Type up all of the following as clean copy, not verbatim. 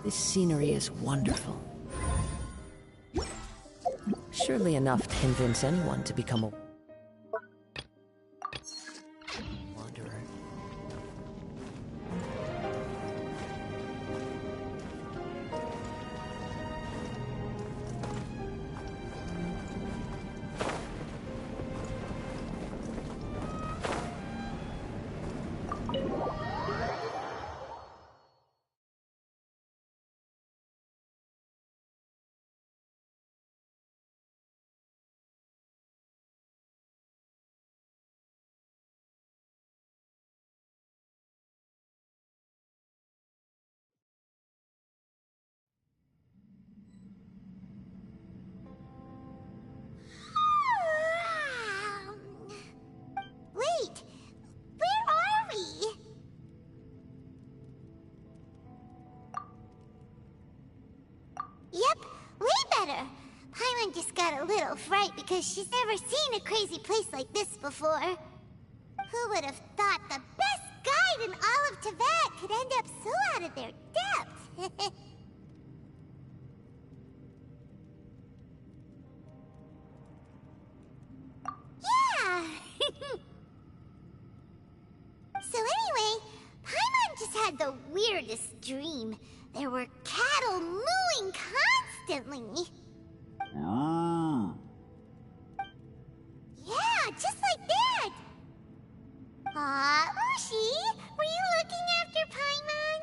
This scenery is wonderful. Surely enough to convince anyone to become a wanderer. Wait! Where are we? Yep, way better. Paimon just got a little fright because she's never seen a crazy place like this before. Who would have thought the best guide in all of Teyvat could end up so out of their depth? Yeah! So anyway, Paimon just had the weirdest dream. There were cattle mooing constantly. Yeah, just like that. Aw, Ushi, were you looking after Paimon?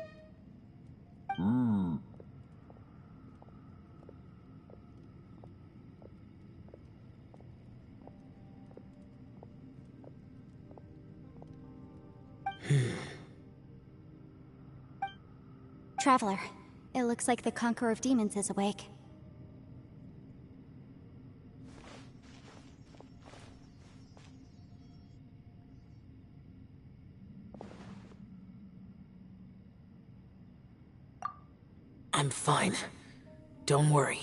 Traveler, it looks like the Conqueror of Demons is awake. I'm fine. Don't worry.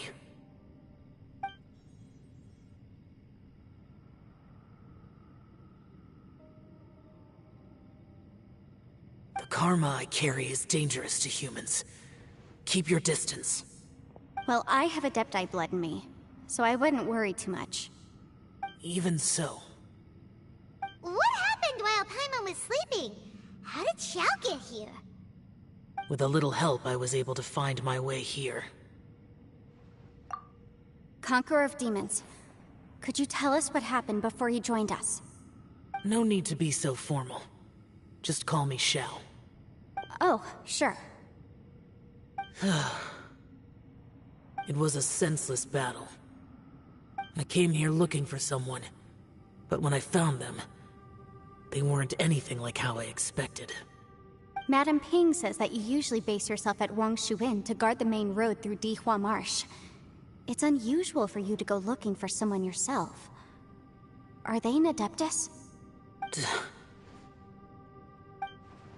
The karma I carry is dangerous to humans. Keep your distance. Well, I have Adepti blood in me, so I wouldn't worry too much. Even so. What happened while Paimon was sleeping? How did Xiao get here? With a little help, I was able to find my way here. Conqueror of Demons, could you tell us what happened before you joined us? No need to be so formal. Just call me Xiao. Oh, sure. It was a senseless battle. I came here looking for someone, but when I found them, they weren't anything like how I expected. Madame Ping says that you usually base yourself at Wangshu Inn to guard the main road through Dihua Marsh. It's unusual for you to go looking for someone yourself. Are they an Adeptus?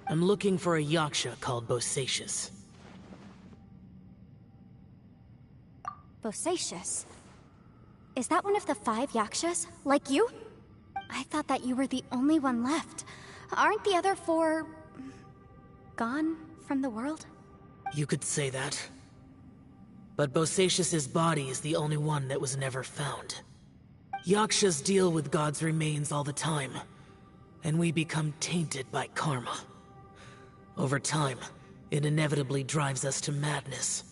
I'm looking for a Yaksha called Bosacius. Bosacius? Is that one of the 5 Yakshas? Like you? I thought that you were the only one left. Aren't the other 4... gone from the world? You could say that. But Bosacius's body is the only one that was never found. Yakshas deal with God's remains all the time, and we become tainted by karma. Over time, it inevitably drives us to madness.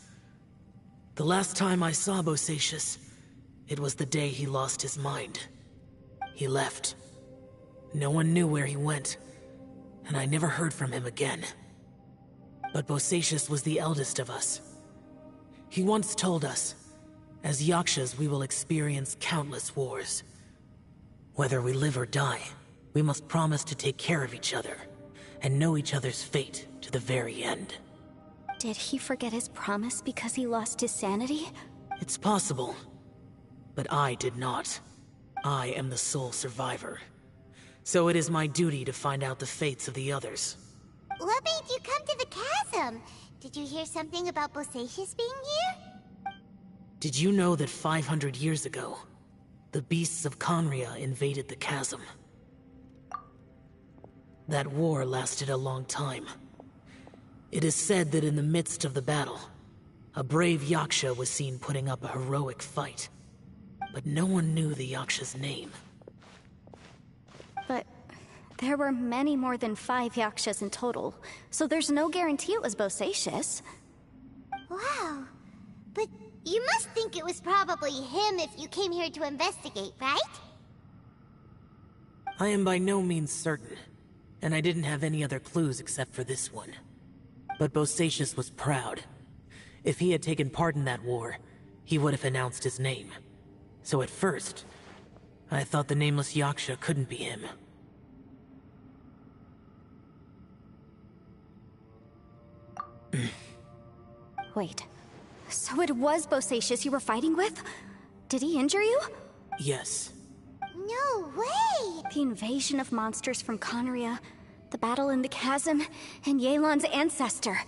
The last time I saw Bosacius, it was the day he lost his mind. He left. No one knew where he went, and I never heard from him again. But Bosacius was the eldest of us. He once told us, as Yakshas we will experience countless wars. Whether we live or die, we must promise to take care of each other, and know each other's fate to the very end. Did he forget his promise because he lost his sanity? It's possible, but I did not. I am the sole survivor. So it is my duty to find out the fates of the others. What made you come to the chasm? Did you hear something about Bosacius being here? Did you know that 500 years ago, the beasts of Conria invaded the chasm? That war lasted a long time. It is said that in the midst of the battle, A brave Yaksha was seen putting up a heroic fight. But no one knew the Yaksha's name. But there were many more than 5 Yakshas in total, so there's no guarantee it was Bosacius. Wow. But you must think it was probably him if you came here to investigate, right? I am by no means certain, and I didn't have any other clues except for this one. But Bosacius was proud. If he had taken part in that war, he would have announced his name. So at first, I thought the nameless Yaksha couldn't be him. Wait, so it was Bosacius you were fighting with? Did he injure you? Yes. No way! The invasion of monsters from Conria, the battle in the chasm, and Yelan's ancestor.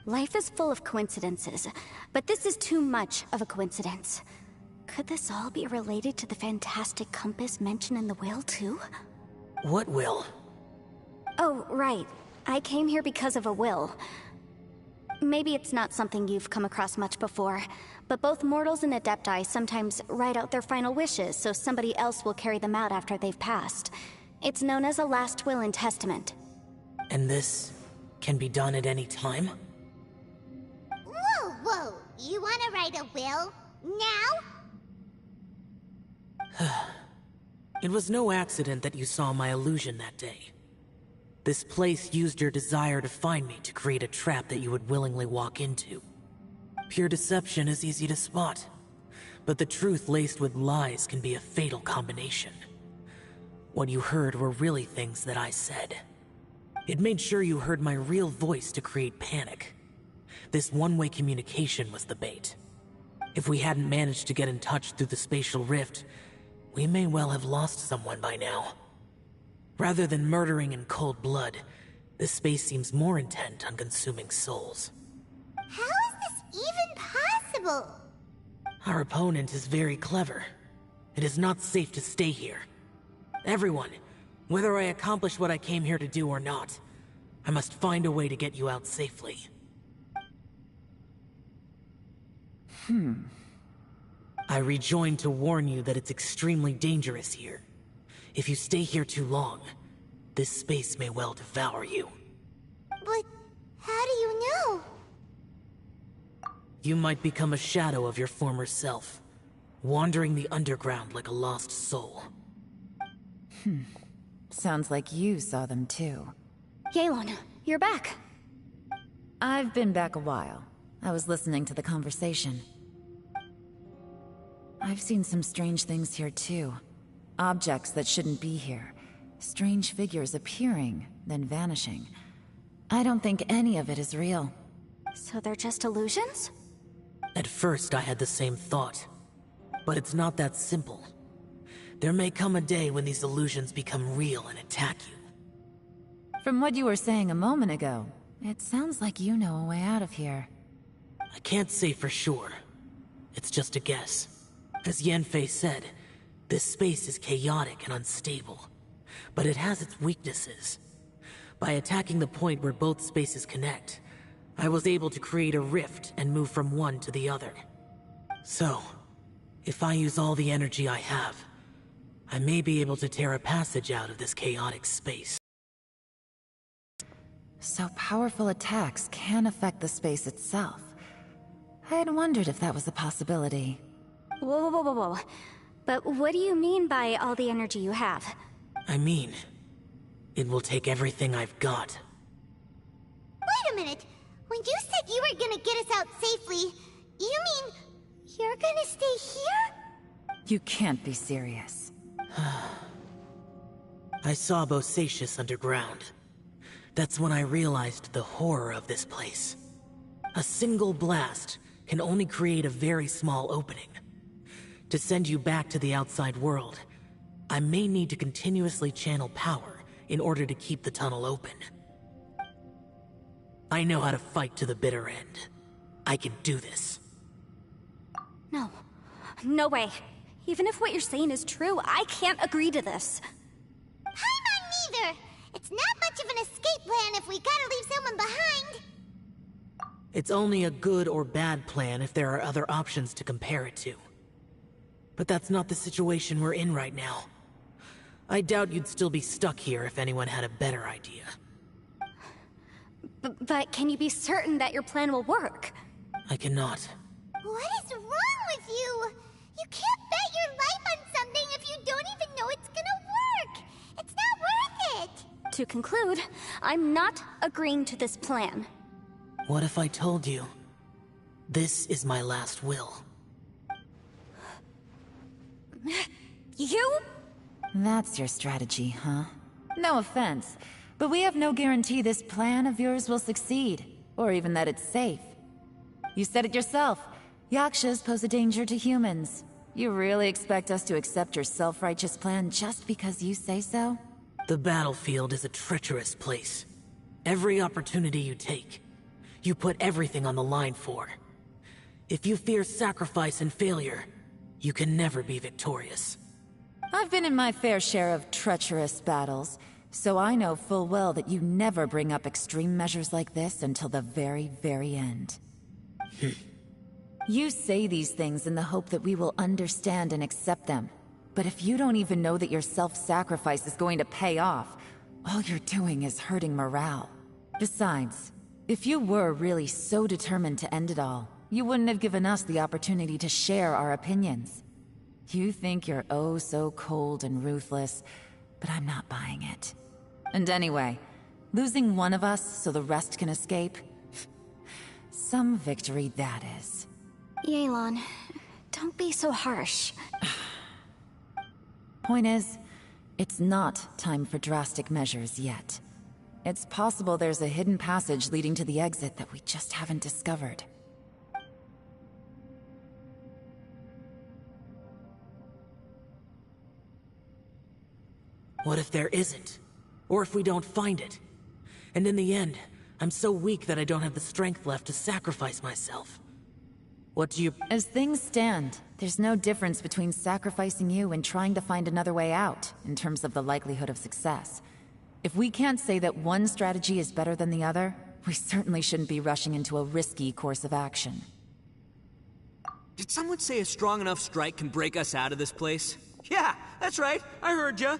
Life is full of coincidences, but this is too much of a coincidence. Could this all be related to the fantastic compass mentioned in the will, too? What will? Oh, right. I came here because of a will. Maybe it's not something you've come across much before, but both mortals and adepti sometimes write out their final wishes so somebody else will carry them out after they've passed. It's known as a last will and testament. And this can be done at any time? Whoa, whoa! You wanna write a will? Now? It was no accident that you saw my illusion that day. This place used your desire to find me to create a trap that you would willingly walk into. Pure deception is easy to spot, but the truth laced with lies can be a fatal combination. What you heard were really things that I said. It made sure you heard my real voice to create panic. This one-way communication was the bait. If we hadn't managed to get in touch through the spatial rift, we may well have lost someone by now. Rather than murdering in cold blood, this space seems more intent on consuming souls. How is this even possible? Our opponent is very clever. It is not safe to stay here. Everyone, whether I accomplish what I came here to do or not, I must find a way to get you out safely. I rejoined to warn you that it's extremely dangerous here. If you stay here too long, this space may well devour you. But how do you know? You might become a shadow of your former self, wandering the underground like a lost soul. Sounds like you saw them too. Yelan, you're back. I've been back a while. I was listening to the conversation. I've seen some strange things here too. Objects that shouldn't be here. Strange figures appearing, then vanishing. I don't think any of it is real. So they're just illusions? At first I had the same thought, but it's not that simple. There may come a day when these illusions become real and attack you. From what you were saying a moment ago, it sounds like you know a way out of here. I can't say for sure. It's just a guess. As Yanfei said, this space is chaotic and unstable, but it has its weaknesses. By attacking the point where both spaces connect, I was able to create a rift and move from one to the other. So, if I use all the energy I have, I may be able to tear a passage out of this chaotic space. So powerful attacks can affect the space itself. I had wondered if that was a possibility. Whoa, whoa, whoa, whoa. But what do you mean by all the energy you have? I mean, it will take everything I've got. Wait a minute! When you said you were gonna get us out safely, you mean you're gonna stay here? You can't be serious. I saw Bosacius underground. That's when I realized the horror of this place. A single blast can only create a very small opening. To send you back to the outside world, I may need to continuously channel power in order to keep the tunnel open. I know how to fight to the bitter end. I can do this. No. No way. Even if what you're saying is true, I can't agree to this. Paimon neither! It's not much of an escape plan if we gotta leave someone behind! It's only a good or bad plan if there are other options to compare it to. But that's not the situation we're in right now. I doubt you'd still be stuck here if anyone had a better idea. But can you be certain that your plan will work? I cannot. What is wrong with you? You can't bet your life on something if you don't even know it's gonna work! It's not worth it! To conclude, I'm not agreeing to this plan. What if I told you, this is my last will? You? That's your strategy, huh? No offense, but we have no guarantee this plan of yours will succeed, or even that it's safe. You said it yourself. Yakshas pose a danger to humans. You really expect us to accept your self-righteous plan just because you say so? The battlefield is a treacherous place. Every opportunity you take, you put everything on the line for. If you fear sacrifice and failure, you can never be victorious. I've been in my fair share of treacherous battles, so I know full well that you never bring up extreme measures like this until the very, very end. You say these things in the hope that we will understand and accept them. But if you don't even know that your self-sacrifice is going to pay off, all you're doing is hurting morale. Besides, if you were really so determined to end it all, you wouldn't have given us the opportunity to share our opinions. You think you're oh so cold and ruthless, but I'm not buying it. And anyway, losing one of us so the rest can escape? Some victory that is. Yelan, don't be so harsh. Point is, it's not time for drastic measures yet. It's possible there's a hidden passage leading to the exit that we just haven't discovered. What if there isn't? Or if we don't find it? And in the end, I'm so weak that I don't have the strength left to sacrifice myself. What do you— As things stand, there's no difference between sacrificing you and trying to find another way out, in terms of the likelihood of success. If we can't say that one strategy is better than the other, we certainly shouldn't be rushing into a risky course of action. Did someone say a strong enough strike can break us out of this place? Yeah, that's right, I heard ya.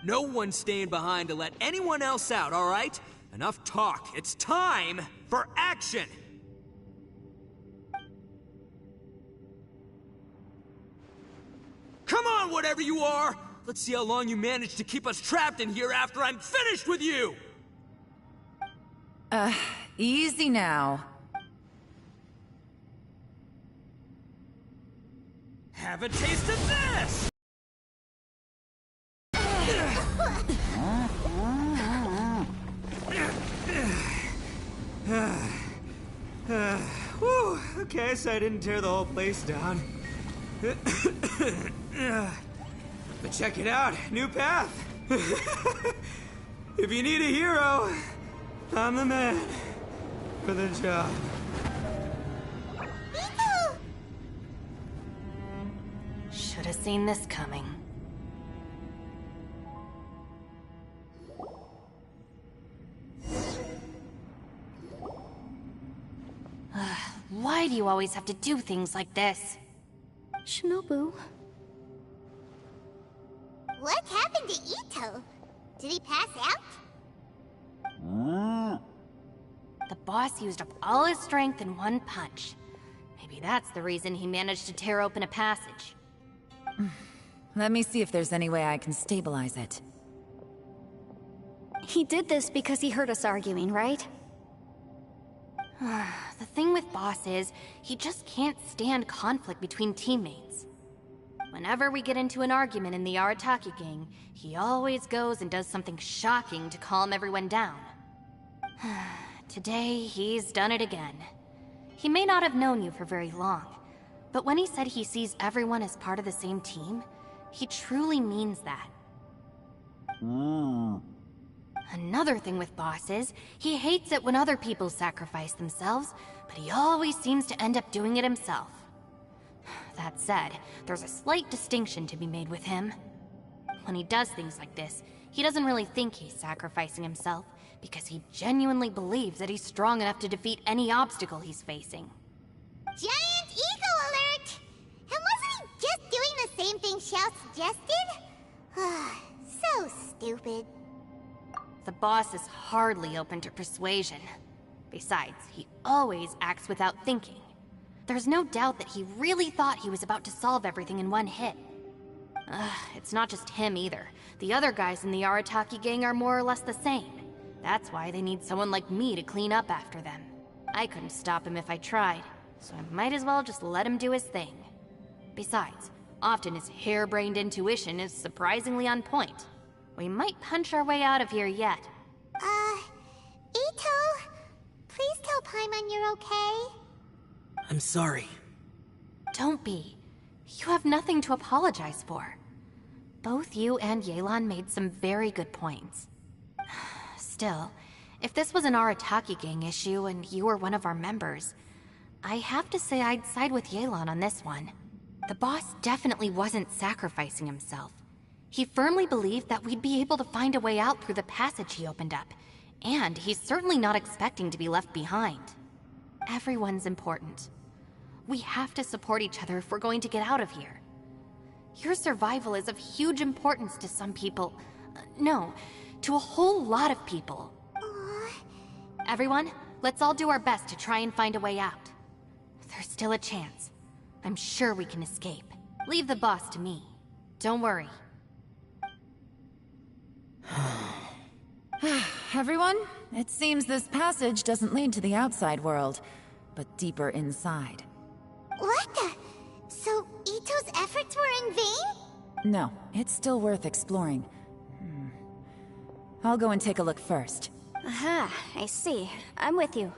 No one's staying behind to let anyone else out, all right? Enough talk. It's time for action! Come on, whatever you are! Let's see how long you manage to keep us trapped in here after I'm finished with you! Easy now. Have a taste of this! Whew, okay, so I didn't tear the whole place down. But check it out, new path. If you need a hero, I'm the man for the job. Miko! Should have seen this coming. Why do you always have to do things like this? Shinobu. What happened to Ito? Did he pass out? The boss used up all his strength in one punch. Maybe that's the reason he managed to tear open a passage. Let me see if there's any way I can stabilize it. He did this because he heard us arguing, right? The thing with Boss is, he just can't stand conflict between teammates. Whenever we get into an argument in the Arataki gang, he always goes and does something shocking to calm everyone down. Today, he's done it again. He may not have known you for very long, but when he said he sees everyone as part of the same team, he truly means that. Another thing with Boss is, he hates it when other people sacrifice themselves, but he always seems to end up doing it himself. That said, there's a slight distinction to be made with him. When he does things like this, he doesn't really think he's sacrificing himself, because he genuinely believes that he's strong enough to defeat any obstacle he's facing. Giant ego alert! And wasn't he just doing the same thing Xiao suggested? So stupid. The boss is hardly open to persuasion. Besides, he always acts without thinking. There's no doubt that he really thought he was about to solve everything in one hit. It's not just him either. The other guys in the Arataki gang are more or less the same. That's why they need someone like me to clean up after them. I couldn't stop him if I tried, so I might as well just let him do his thing. Besides, often his harebrained intuition is surprisingly on point. We might punch our way out of here yet. Ito, please tell Paimon you're okay. I'm sorry. Don't be. You have nothing to apologize for. Both you and Yelan made some very good points. Still, if this was an Arataki gang issue and you were one of our members, I have to say I'd side with Yelan on this one. The boss definitely wasn't sacrificing himself. He firmly believed that we'd be able to find a way out through the passage he opened up, and he's certainly not expecting to be left behind. Everyone's important. We have to support each other if we're going to get out of here. Your survival is of huge importance to some people. No, to a whole lot of people. Everyone, let's all do our best to try and find a way out. There's still a chance. I'm sure we can escape. Leave the boss to me. Don't worry. Everyone, it seems this passage doesn't lead to the outside world, but deeper inside. What the? So Ito's efforts were in vain? No, it's still worth exploring. I'll go and take a look first. Aha, I see. I'm with you.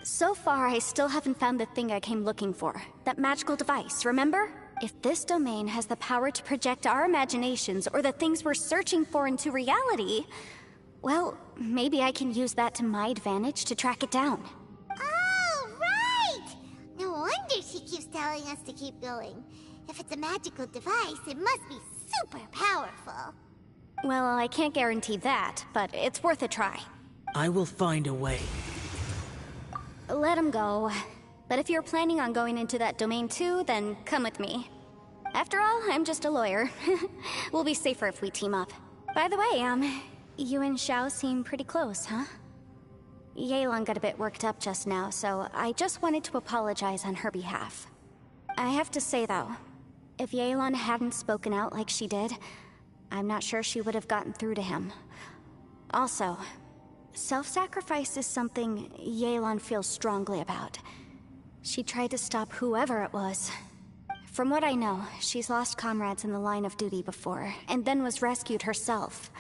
So far, I still haven't found the thing I came looking for. That magical device, remember? If this domain has the power to project our imaginations or the things we're searching for into reality, well, maybe I can use that to my advantage to track it down. Oh, right! No wonder she keeps telling us to keep going. If it's a magical device, it must be super powerful. Well, I can't guarantee that, but it's worth a try. I will find a way. Let him go. But if you're planning on going into that domain too, then come with me. After all, I'm just a lawyer. We'll be safer if we team up. By the way, you and Xiao seem pretty close, huh? Yelan got a bit worked up just now, so I just wanted to apologize on her behalf. I have to say though, if Yelan hadn't spoken out like she did, I'm not sure she would have gotten through to him. Also, self-sacrifice is something Yelan feels strongly about. She tried to stop whoever it was. From what I know, she's lost comrades in the line of duty before, and then was rescued herself.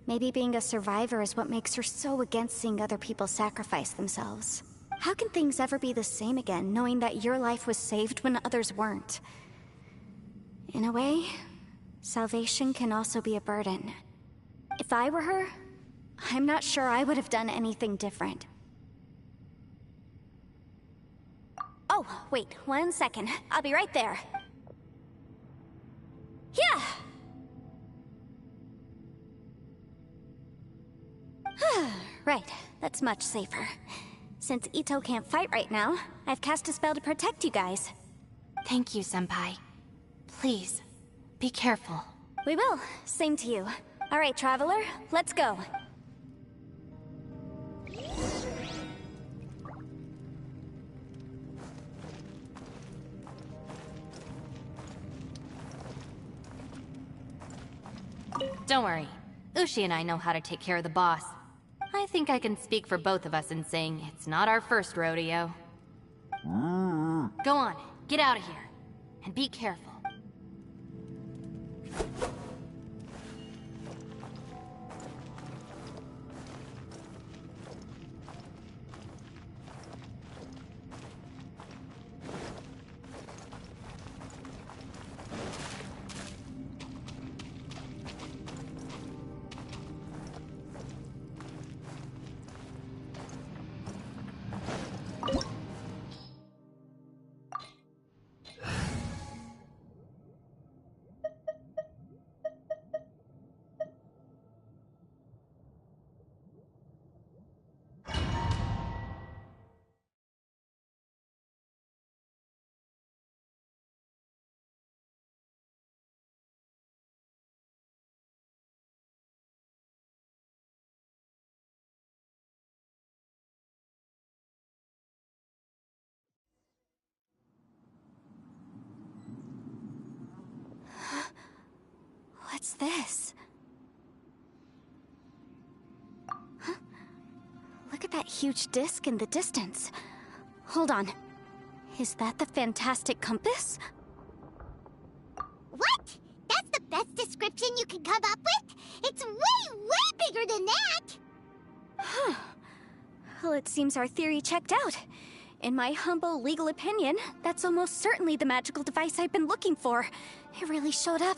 Maybe being a survivor is what makes her so against seeing other people sacrifice themselves. How can things ever be the same again, knowing that your life was saved when others weren't? In a way, salvation can also be a burden. If I were her, I'm not sure I would have done anything different. Oh, wait, 1 second. I'll be right there. Yeah! Right, that's much safer. Since Ito can't fight right now, I've cast a spell to protect you guys. Thank you, Senpai. Please, be careful. We will. Same to you. All right, Traveler, let's go. Don't worry. Ushi and I know how to take care of the boss. I think I can speak for both of us in saying it's not our first rodeo. Go on, get out of here. And be careful. What's this? Huh? Look at that huge disc in the distance. Hold on. Is that the fantastic compass? What? That's the best description you can come up with? It's way, way bigger than that! Huh. Well, it seems our theory checked out. In my humble legal opinion, that's almost certainly the magical device I've been looking for. It really showed up.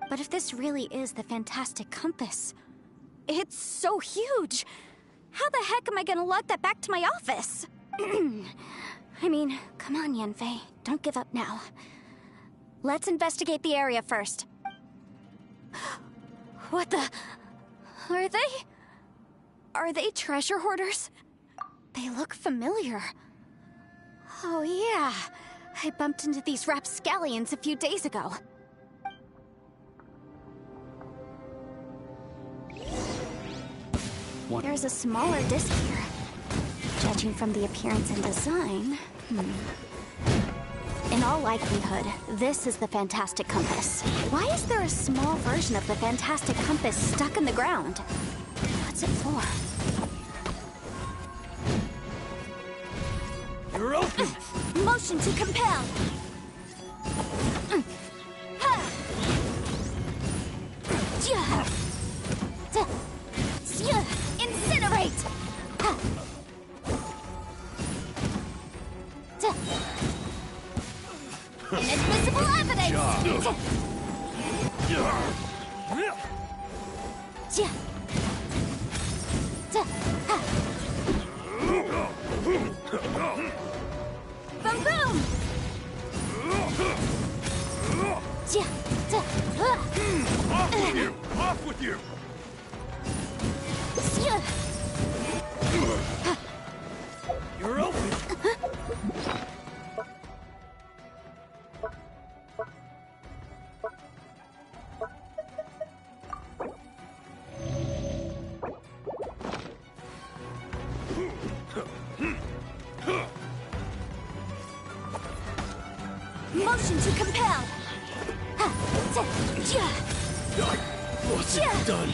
But if this really is the fantastic compass, it's so huge! How the heck am I gonna lug that back to my office? I mean, come on, Yanfei. Don't give up now. Let's investigate the area first. What the... Are they... Are they treasure hoarders? They look familiar. Oh yeah, I bumped into these rapscallions a few days ago. What? There's a smaller disc here. Judging from the appearance and design... In all likelihood, this is the fantastic compass. Why is there a small version of the fantastic compass stuck in the ground? What's it for? You're open! Motion to compel! Incinerate! Inadmissible evidence! Boom boom! Off with you! Off with you! You're open! Motion to compel! What's it done?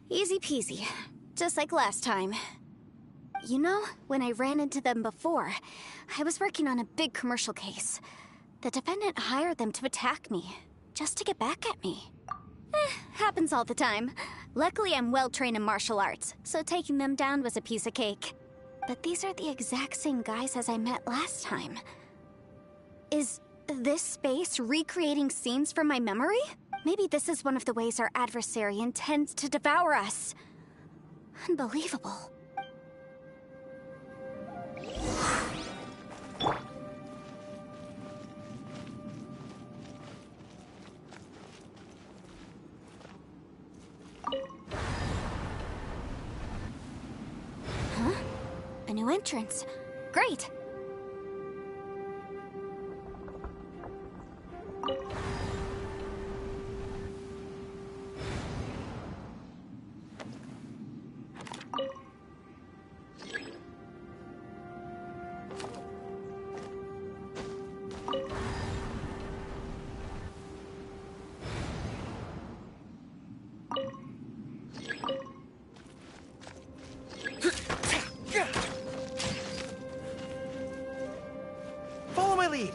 Easy peasy. Just like last time. You know, when I ran into them before, I was working on a big commercial case. The defendant hired them to attack me, just to get back at me. Happens all the time. Luckily, I'm well-trained in martial arts, so taking them down was a piece of cake. But these are the exact same guys as I met last time. Is this space recreating scenes from my memory? Maybe this is one of the ways our adversary intends to devour us. Unbelievable. Huh? A new entrance. Great! Follow my lead.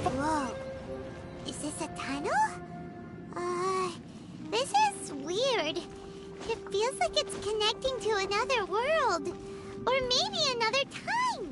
Whoa. Is this a tunnel? This is weird. It feels like it's connecting to another world. Or maybe another time.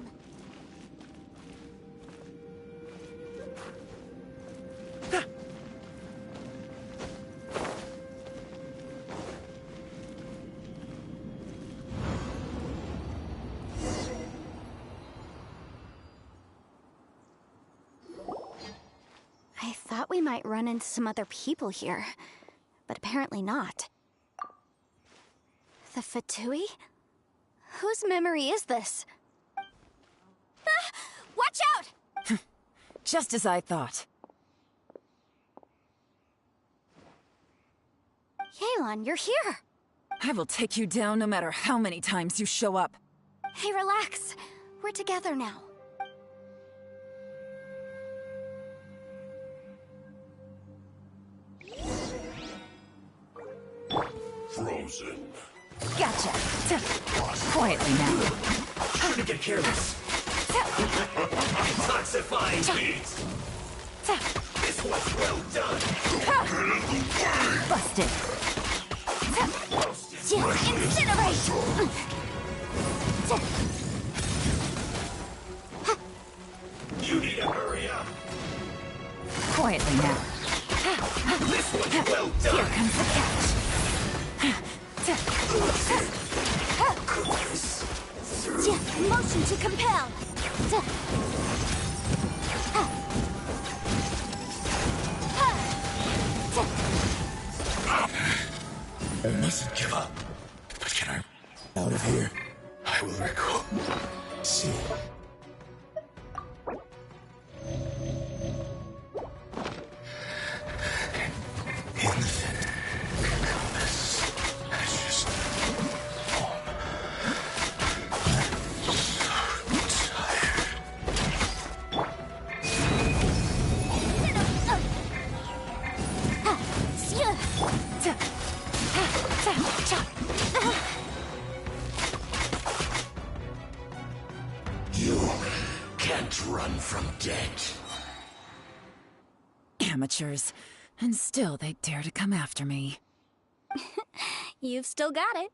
I thought we might run into some other people here, but apparently not. The Fatui? Whose memory is this? Ah! Watch out! Just as I thought. Yelan, you're here! I will take you down no matter how many times you show up. Hey, relax. We're together now. Frozen. Gotcha. Quietly now. Trying to get careless. Detoxifying beats. This was well done. Busted. Incinerate! You need to hurry up. Quietly now. This was well Here done. comes the catch. Motion to compel! I mustn't give up. But can I out of here? I will recall. See. Infinite compass. That's just home. I'm so tired. You can't run from death. Amateurs. And still they dare to come after me. You've still got it.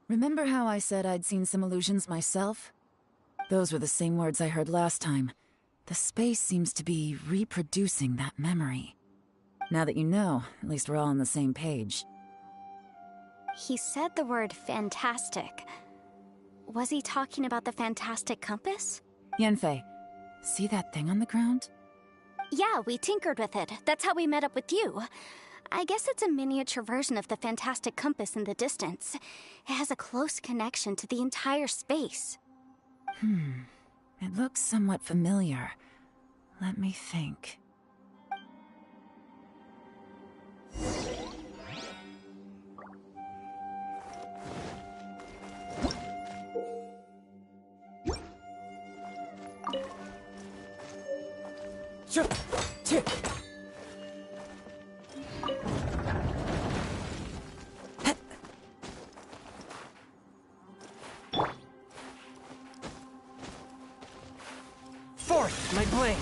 Remember how I said I'd seen some illusions myself? Those were the same words I heard last time. The space seems to be reproducing that memory. Now that you know, at least we're all on the same page. He said the word fantastic. Was he talking about the fantastic compass? Yanfei, see that thing on the ground? Yeah, we tinkered with it. That's how we met up with you. I guess it's a miniature version of the fantastic compass in the distance. It has a close connection to the entire space. It looks somewhat familiar. Let me think. Fourth, my blade.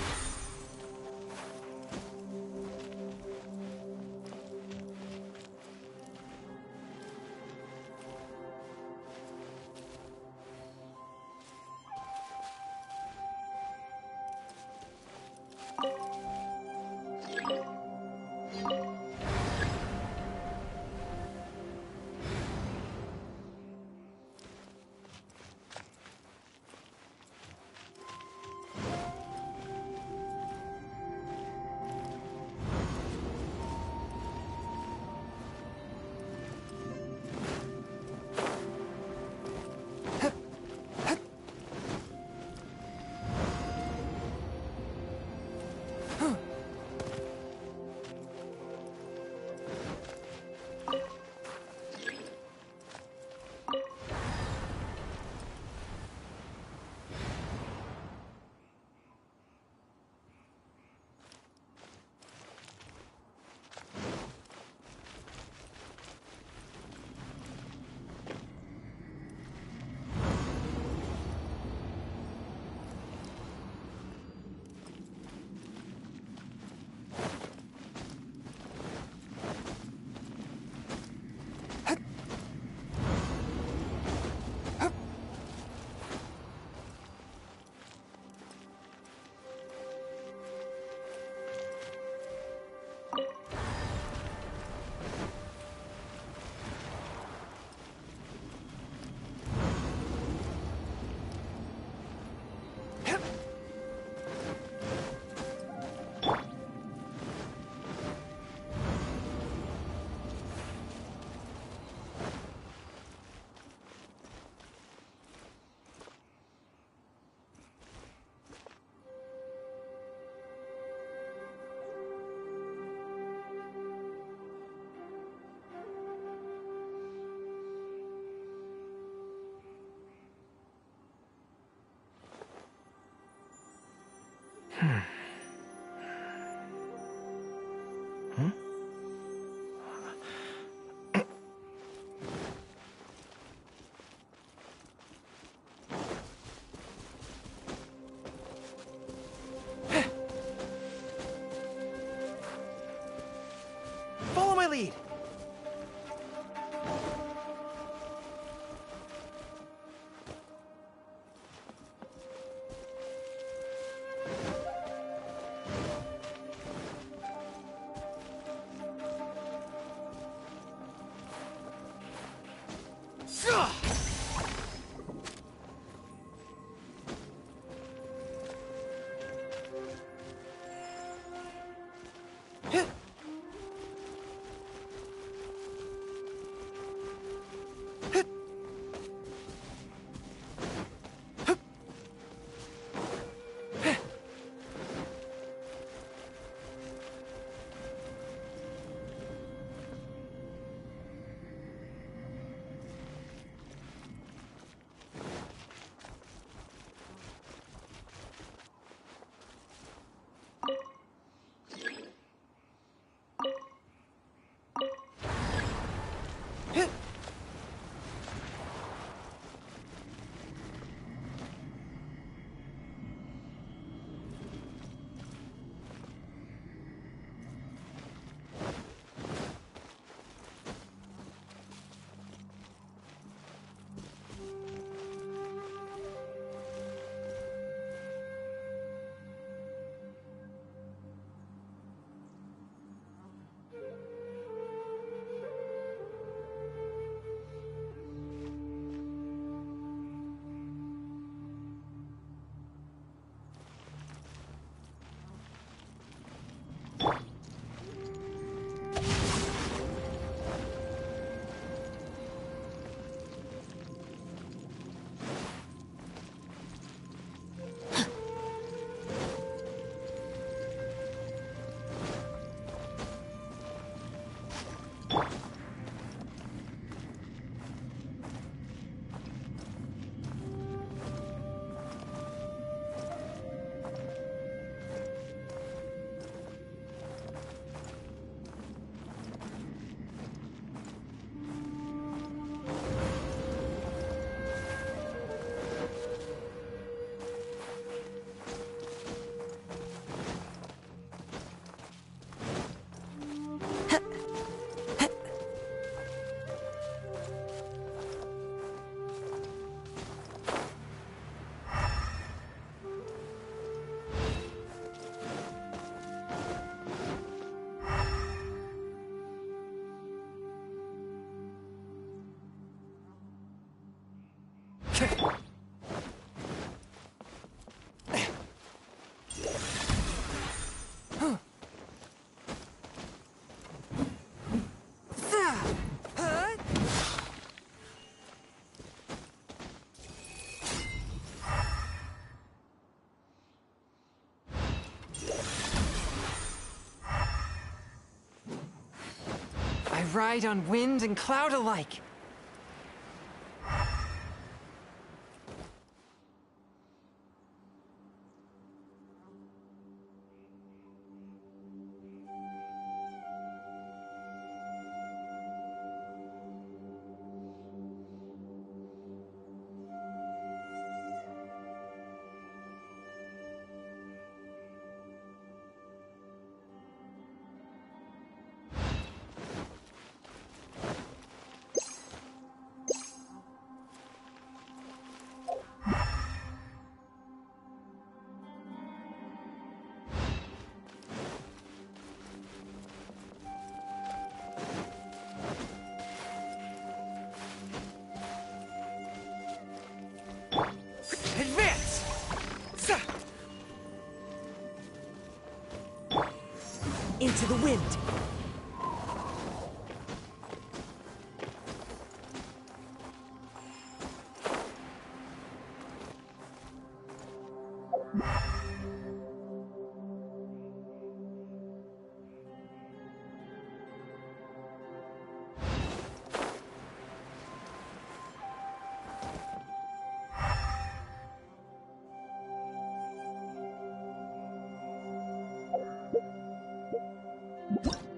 Follow my lead. I ride on wind and cloud alike. Advance! Into the wind. You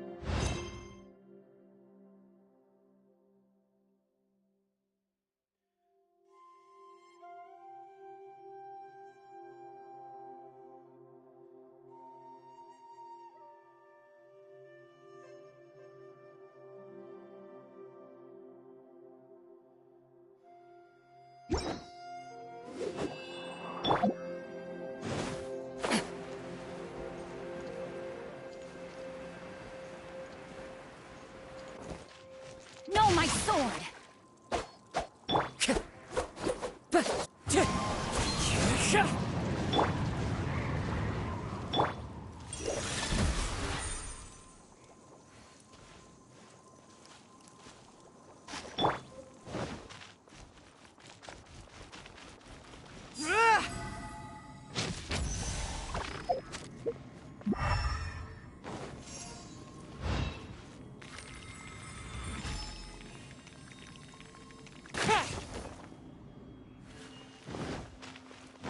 my sword!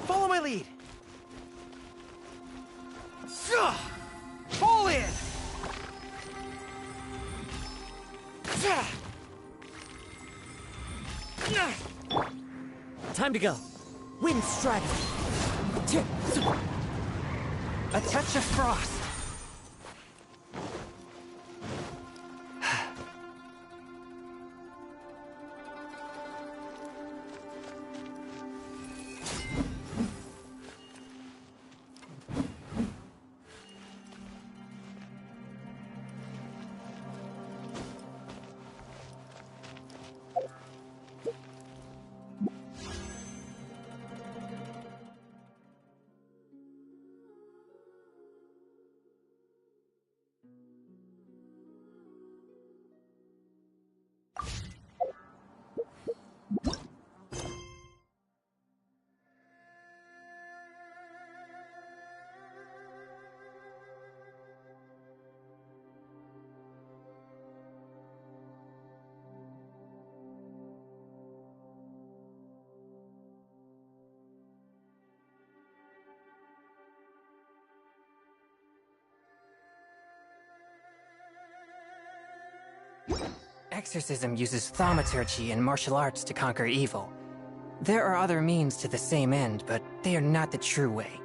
Follow my lead. Fall in. Time to go. Wind Strider. A touch of frost. Exorcism uses thaumaturgy and martial arts to conquer evil. There are other means to the same end, but they are not the true way.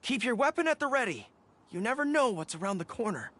Keep your weapon at the ready. You never know what's around the corner.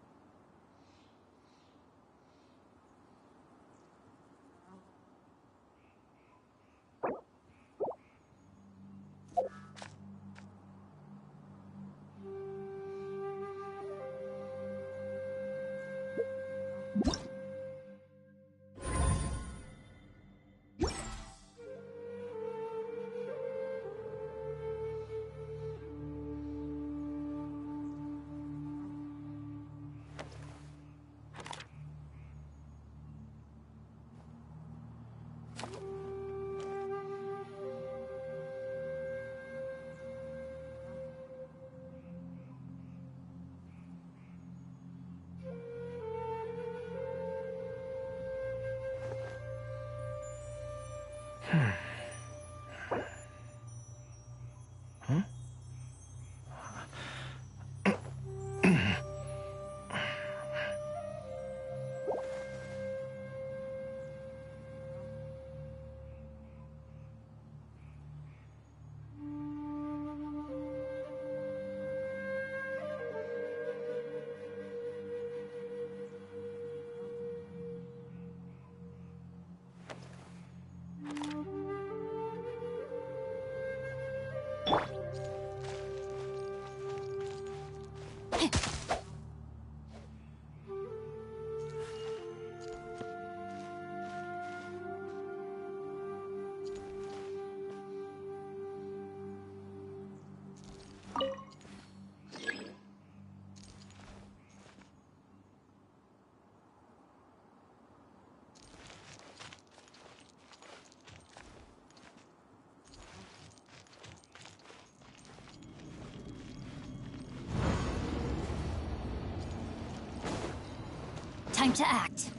Time to act.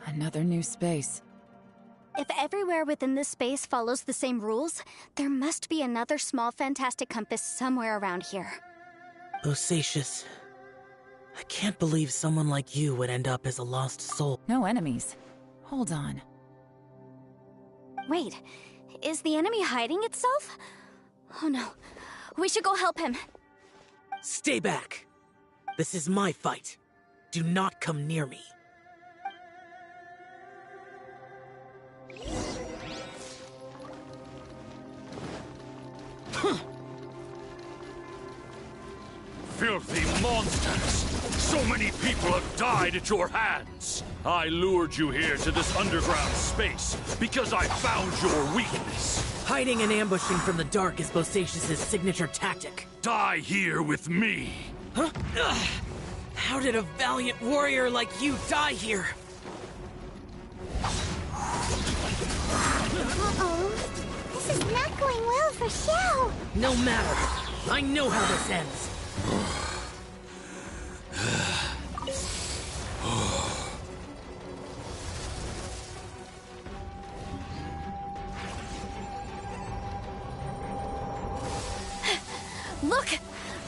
Another new space. If everywhere within this space follows the same rules, there must be another small fantastic compass somewhere around here. Bosacious. I can't believe someone like you would end up as a lost soul. No enemies. Hold on. Wait, is the enemy hiding itself? Oh no, we should go help him. Stay back! This is my fight. Do not come near me. Filthy monsters! So many people have died at your hands! I lured you here to this underground space because I found your weakness. Hiding and ambushing from the dark is Bosacious's signature tactic. Die here with me! Huh? Ugh. How did a valiant warrior like you die here? Uh-oh. This is not going well for Xiao. No matter. I know how this ends. Look!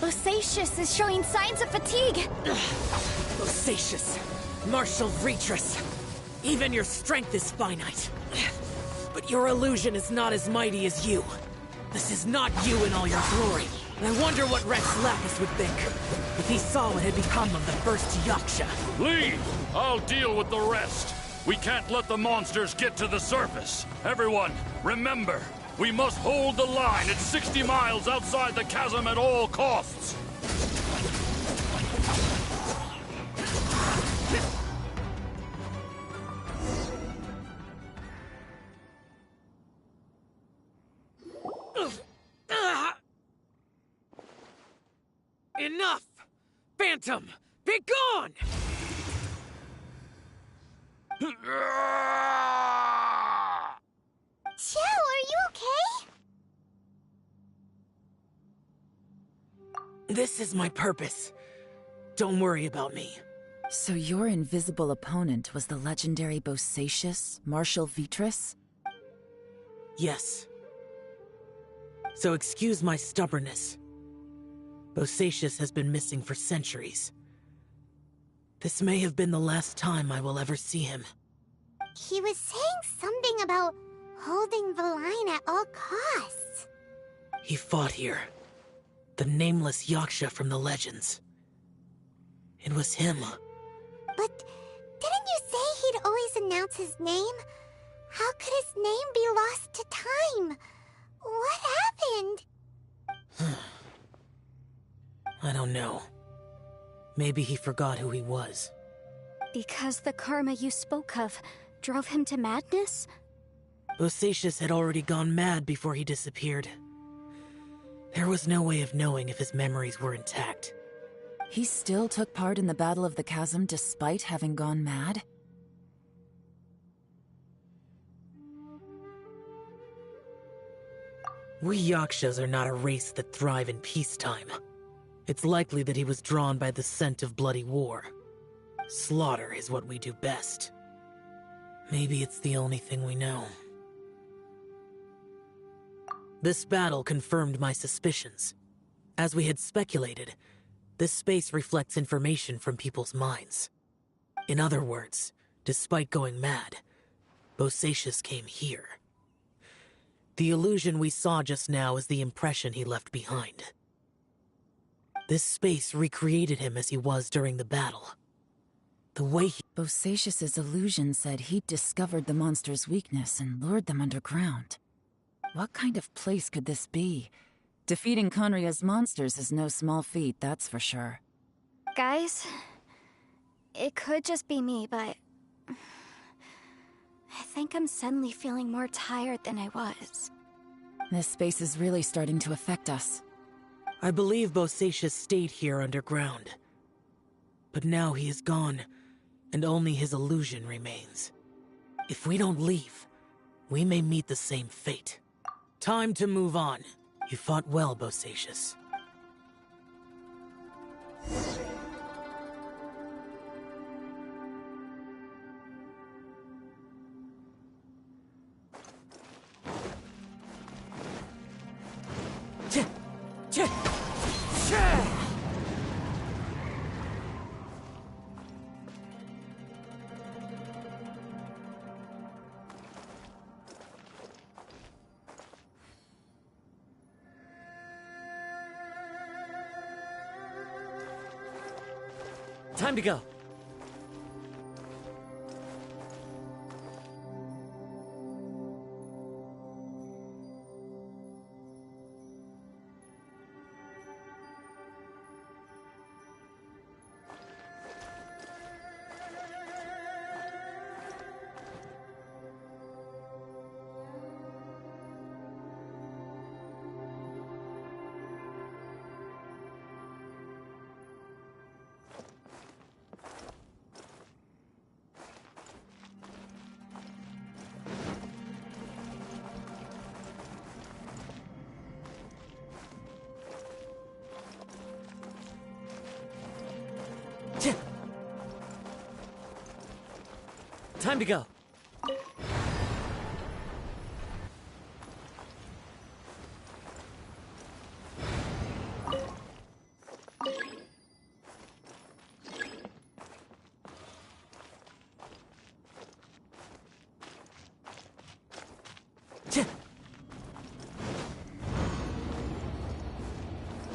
Bosacious is showing signs of fatigue! Bosacious, martial Retris. Even your strength is finite. But your illusion is not as mighty as you. This is not you in all your glory. I wonder what Rex Lapis would think if he saw what had become of the first Yaksha. Leave! I'll deal with the rest. We can't let the monsters get to the surface. Everyone, remember, we must hold the line at 60 miles outside the chasm at all costs. Enough! Phantom, be gone! Joe, are you okay? This is my purpose. Don't worry about me. So your invisible opponent was the legendary Bosacius, Marshal Vitris? Yes. So excuse my stubbornness. Bosacius has been missing for centuries. This may have been the last time I will ever see him. He was saying something about holding the line at all costs. He fought here. The nameless Yaksha from the legends. It was him. But didn't you say he'd always announce his name? How could his name be lost to time? What happened? I don't know. Maybe he forgot who he was. Because the karma you spoke of drove him to madness? Bosacius had already gone mad before he disappeared. There was no way of knowing if his memories were intact. He still took part in the Battle of the Chasm despite having gone mad? We Yakshas are not a race that thrive in peacetime. It's likely that he was drawn by the scent of bloody war. Slaughter is what we do best. Maybe it's the only thing we know. This battle confirmed my suspicions. As we had speculated, this space reflects information from people's minds. In other words, despite going mad, Bosacius came here. The illusion we saw just now is the impression he left behind. This space recreated him as he was during the battle. The way he... Bosacius's illusion said he'd discovered the monster's weakness and lured them underground. What kind of place could this be? Defeating Conria's monsters is no small feat, that's for sure. Guys, it could just be me, but I think I'm suddenly feeling more tired than I was. This space is really starting to affect us. I believe Bosacius stayed here underground. But now he is gone, and only his illusion remains. If we don't leave, we may meet the same fate. Time to move on. You fought well, Bosacius. Time to go. Time to go.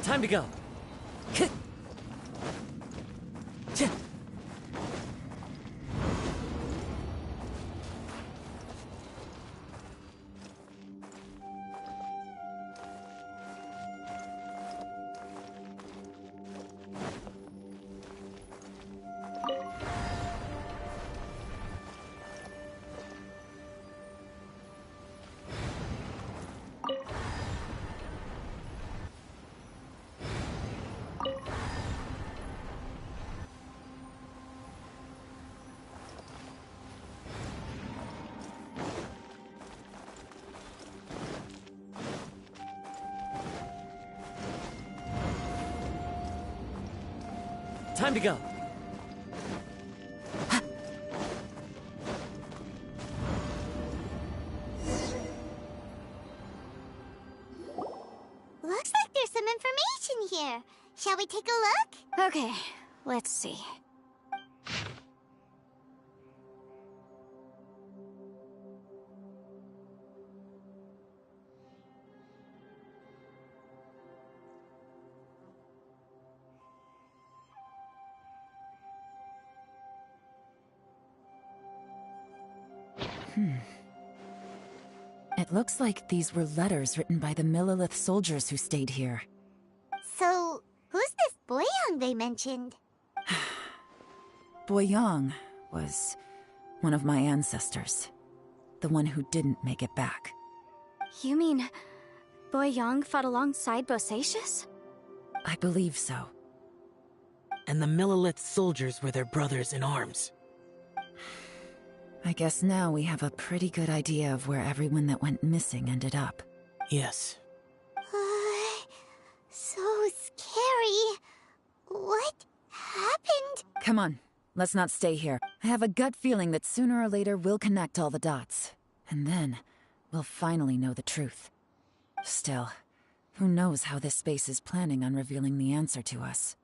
Time to go. Time to go. Looks like there's some information here. Shall we take a look? Okay, let's see. It looks like these were letters written by the Millilith soldiers who stayed here. So, who's this Boyang they mentioned? Boyang was one of my ancestors. The one who didn't make it back. You mean Boyang fought alongside Bosacius? I believe so. And the Millilith soldiers were their brothers in arms. I guess now we have a pretty good idea of where everyone that went missing ended up. Yes. So scary. What happened? Come on, let's not stay here. I have a gut feeling that sooner or later we'll connect all the dots. And then, we'll finally know the truth. Still, who knows how this space is planning on revealing the answer to us.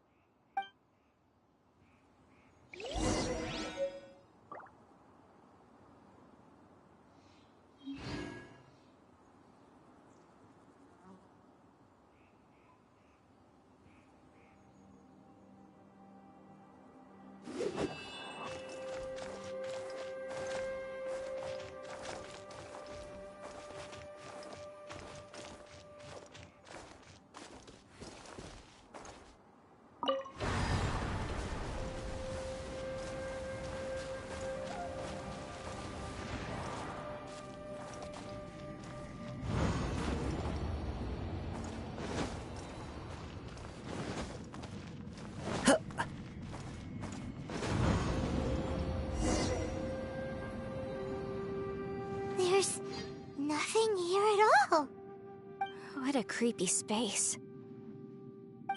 There's nothing here at all. What a creepy space.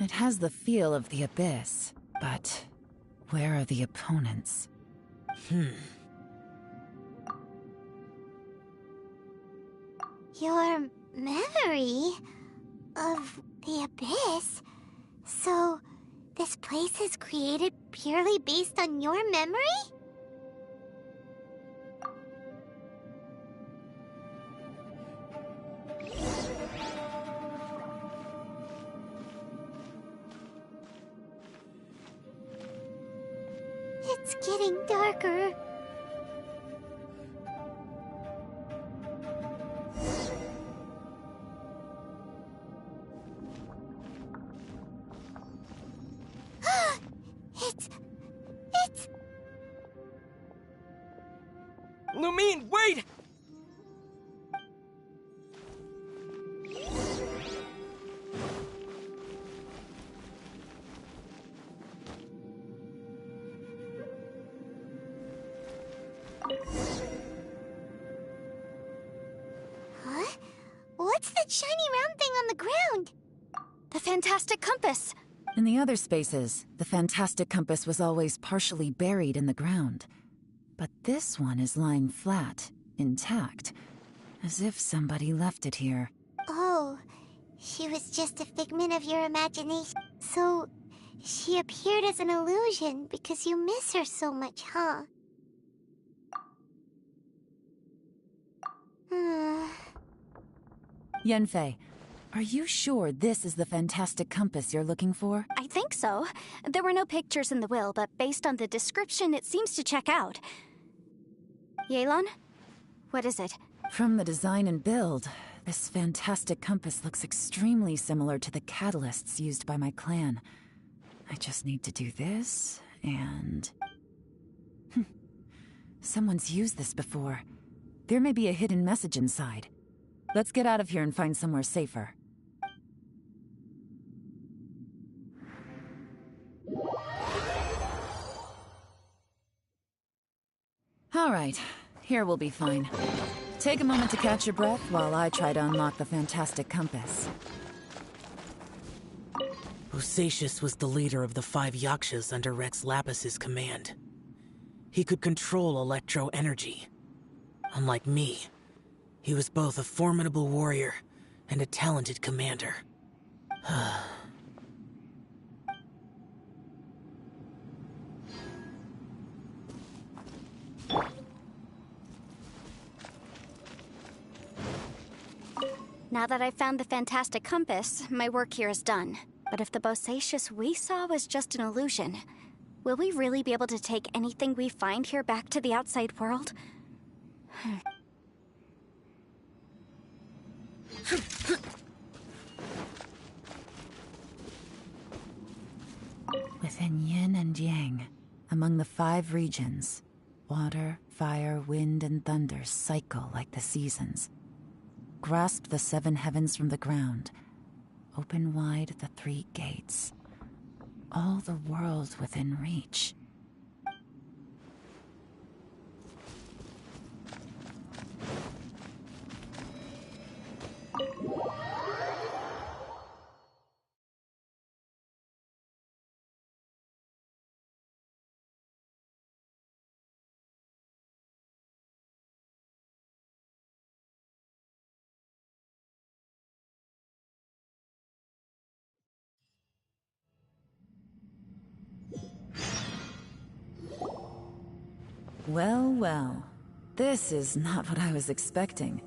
It has the feel of the Abyss, but where are the opponents? Your memory of the Abyss? So, this place is created purely based on your memory? It's getting darker. It's... Lumine, wait! Huh? What's that shiny round thing on the ground? The fantastic compass! In the other spaces, the fantastic compass was always partially buried in the ground. But this one is lying flat, intact, as if somebody left it here. Oh, she was just a figment of your imagination. So, she appeared as an illusion because you miss her so much, huh? Yanfei, Are you sure this is the fantastic compass you're looking for? I think so. There were no pictures in the will, but based on the description, it seems to check out. Yelan? What is it? From the design and build, this fantastic compass looks extremely similar to the catalysts used by my clan. I just need to do this, and... Someone's used this before. There may be a hidden message inside. Let's get out of here and find somewhere safer. All right, here we'll be fine. Take a moment to catch your breath while I try to unlock the fantastic compass. Bosacius was the leader of the 5 Yakshas under Rex Lapis's command. He could control electro energy. Unlike me, he was both a formidable warrior and a talented commander. Now that I've found the fantastic compass, my work here is done. But if the Bosacius we saw was just an illusion, will we really be able to take anything we find here back to the outside world? Within yin and yang, among the 5 regions, water, fire, wind, and thunder cycle like the seasons. Grasp the 7 heavens from the ground. Open wide the 3 gates. All the world within reach. Well, well. This is not what I was expecting.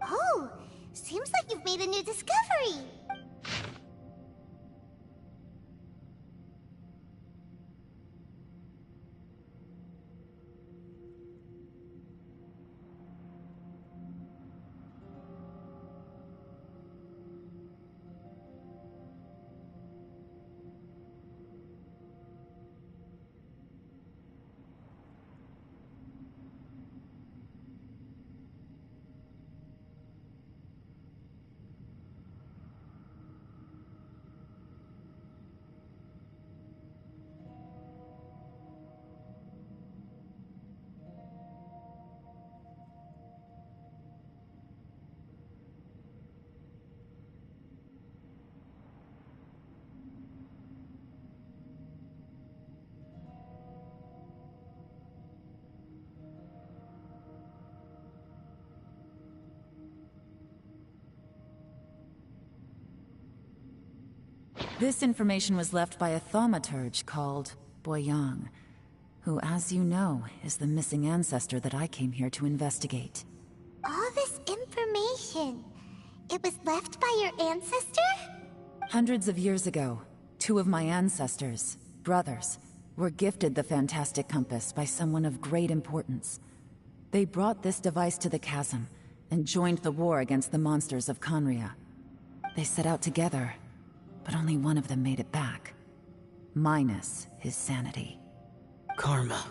Oh, seems like you've made a new discovery. This information was left by a thaumaturge called Boyang, who, as you know, is the missing ancestor that I came here to investigate. All this information, it was left by your ancestor? Hundreds of years ago, 2 of my ancestors, brothers, were gifted the fantastic compass by someone of great importance. They brought this device to the chasm and joined the war against the monsters of Conria. They set out together, but only one of them made it back. Minus his sanity. Karma.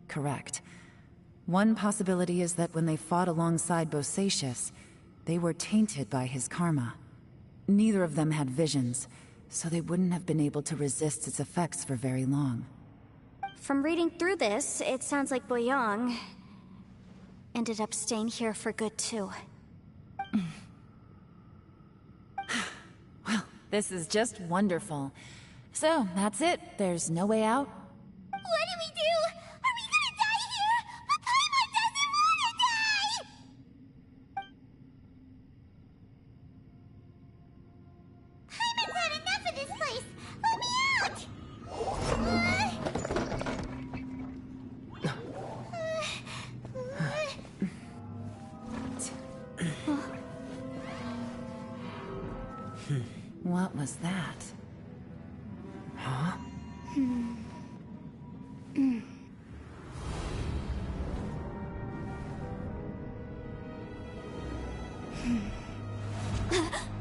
Correct. One possibility is that when they fought alongside Bosacius, they were tainted by his karma. Neither of them had visions, so they wouldn't have been able to resist its effects for very long. From reading through this, it sounds like Boyang ended up staying here for good too. Well, this is just wonderful. So, that's it. There's no way out? What do we do? Are we gonna die here? But Paimon doesn't wanna die! Paimon's had enough of this place! Let me out! What was that? Huh?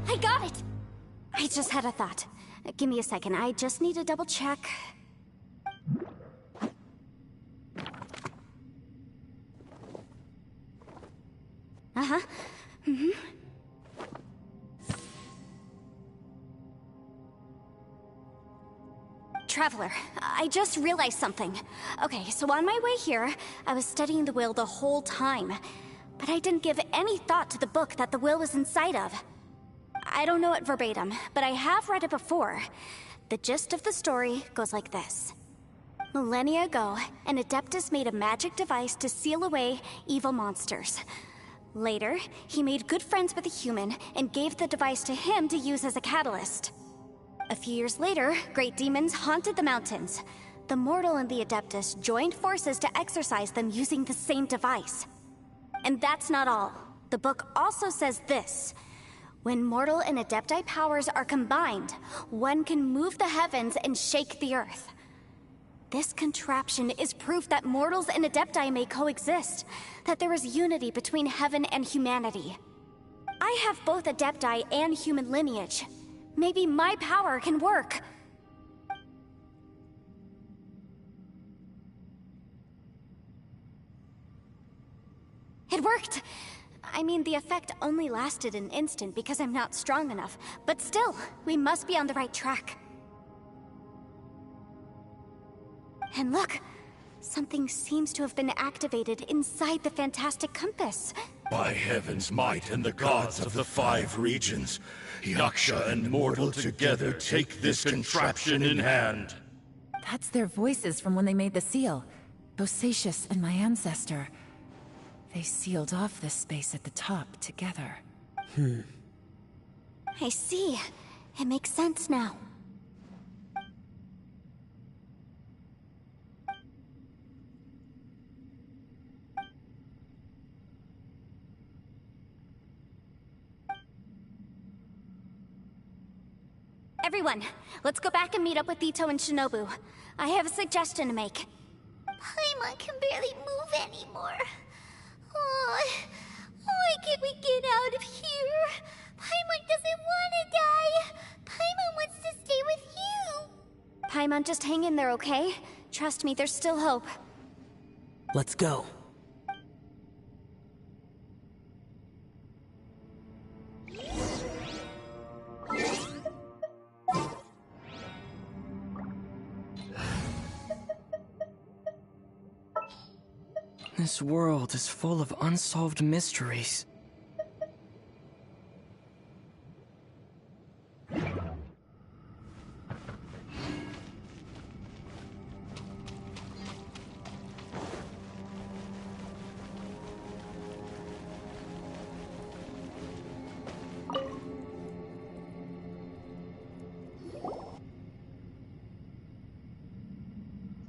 I got it! I just had a thought. Give me a second, I just need to double check. Uh-huh. Traveler, I just realized something. Okay, so on my way here, I was studying the will the whole time. But I didn't give any thought to the book that the will was inside of. I don't know it verbatim, but I have read it before. The gist of the story goes like this. Millennia ago, an Adeptus made a magic device to seal away evil monsters. Later, he made good friends with a human and gave the device to him to use as a catalyst. A few years later, great demons haunted the mountains. The mortal and the Adeptus joined forces to exorcise them using the same device. And that's not all. The book also says this. When mortal and Adepti powers are combined, one can move the heavens and shake the earth. This contraption is proof that mortals and Adepti may coexist, that there is unity between heaven and humanity. I have both Adepti and human lineage. Maybe my power can work. It worked! I mean, the effect only lasted an instant because I'm not strong enough, but still, we must be on the right track. And look! Something seems to have been activated inside the Fantastic Compass. By heaven's might and the gods of the 5 regions, Yaksha and mortal together take this contraption in hand. That's their voices from when they made the seal. Bosacius and my ancestor. They sealed off this space at the top together. I see. It makes sense now. Everyone, let's go back and meet up with Ito and Shinobu. I have a suggestion to make. Paimon can barely move anymore. Oh, why can't we get out of here? Paimon doesn't want to die. Paimon wants to stay with you. Paimon, just hang in there, okay? Trust me, there's still hope. Let's go. This world is full of unsolved mysteries.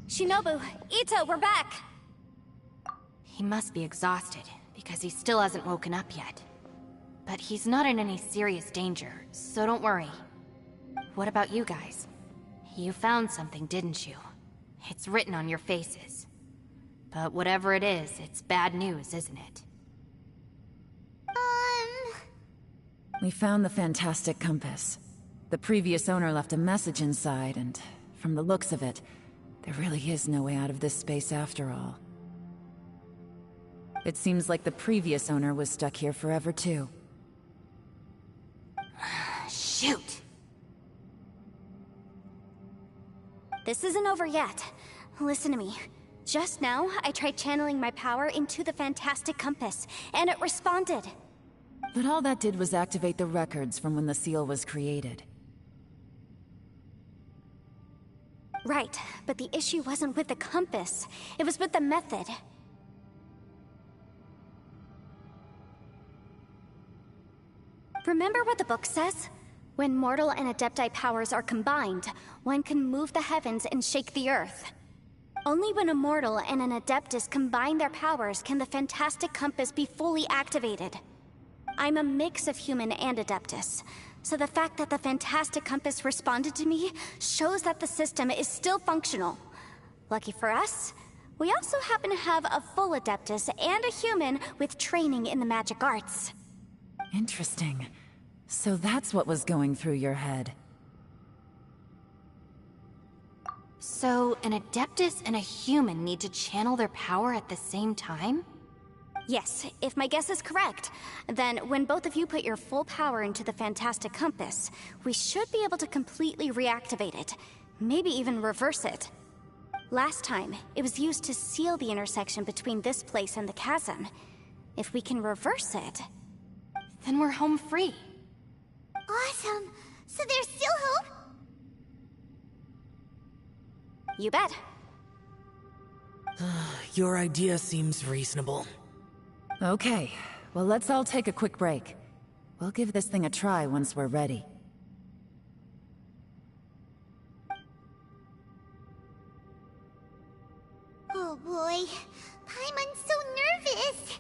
Shinobu, Ito, we're back! He must be exhausted, because he still hasn't woken up yet. But he's not in any serious danger, so don't worry. What about you guys? You found something, didn't you? It's written on your faces. But whatever it is, it's bad news, isn't it? We found the Fantastic Compass. The previous owner left a message inside, and from the looks of it, there really is no way out of this space after all. It seems like the previous owner was stuck here forever, too. Shoot! This isn't over yet. Listen to me. Just now, I tried channeling my power into the Fantastic Compass, and it responded. But all that did was activate the records from when the seal was created. Right, but the issue wasn't with the compass. It was with the method. Remember what the book says? When mortal and Adepti powers are combined, one can move the heavens and shake the earth. Only when a mortal and an Adeptus combine their powers can the Fantastic Compass be fully activated. I'm a mix of human and Adeptus, So the fact that the Fantastic Compass responded to me shows that the system is still functional. Lucky for us, we also happen to have a full Adeptus and a human with training in the magic arts. Interesting. So that's what was going through your head. So, an Adeptus and a human need to channel their power at the same time? Yes, if my guess is correct, then when both of you put your full power into the Fantastic Compass, we should be able to completely reactivate it, maybe even reverse it. Last time, it was used to seal the intersection between this place and the chasm. If we can reverse it, then we're home free. Awesome! So there's still hope? You bet. Your idea seems reasonable. Okay, well let's all take a quick break. We'll give this thing a try once we're ready. Oh boy, Paimon's so nervous!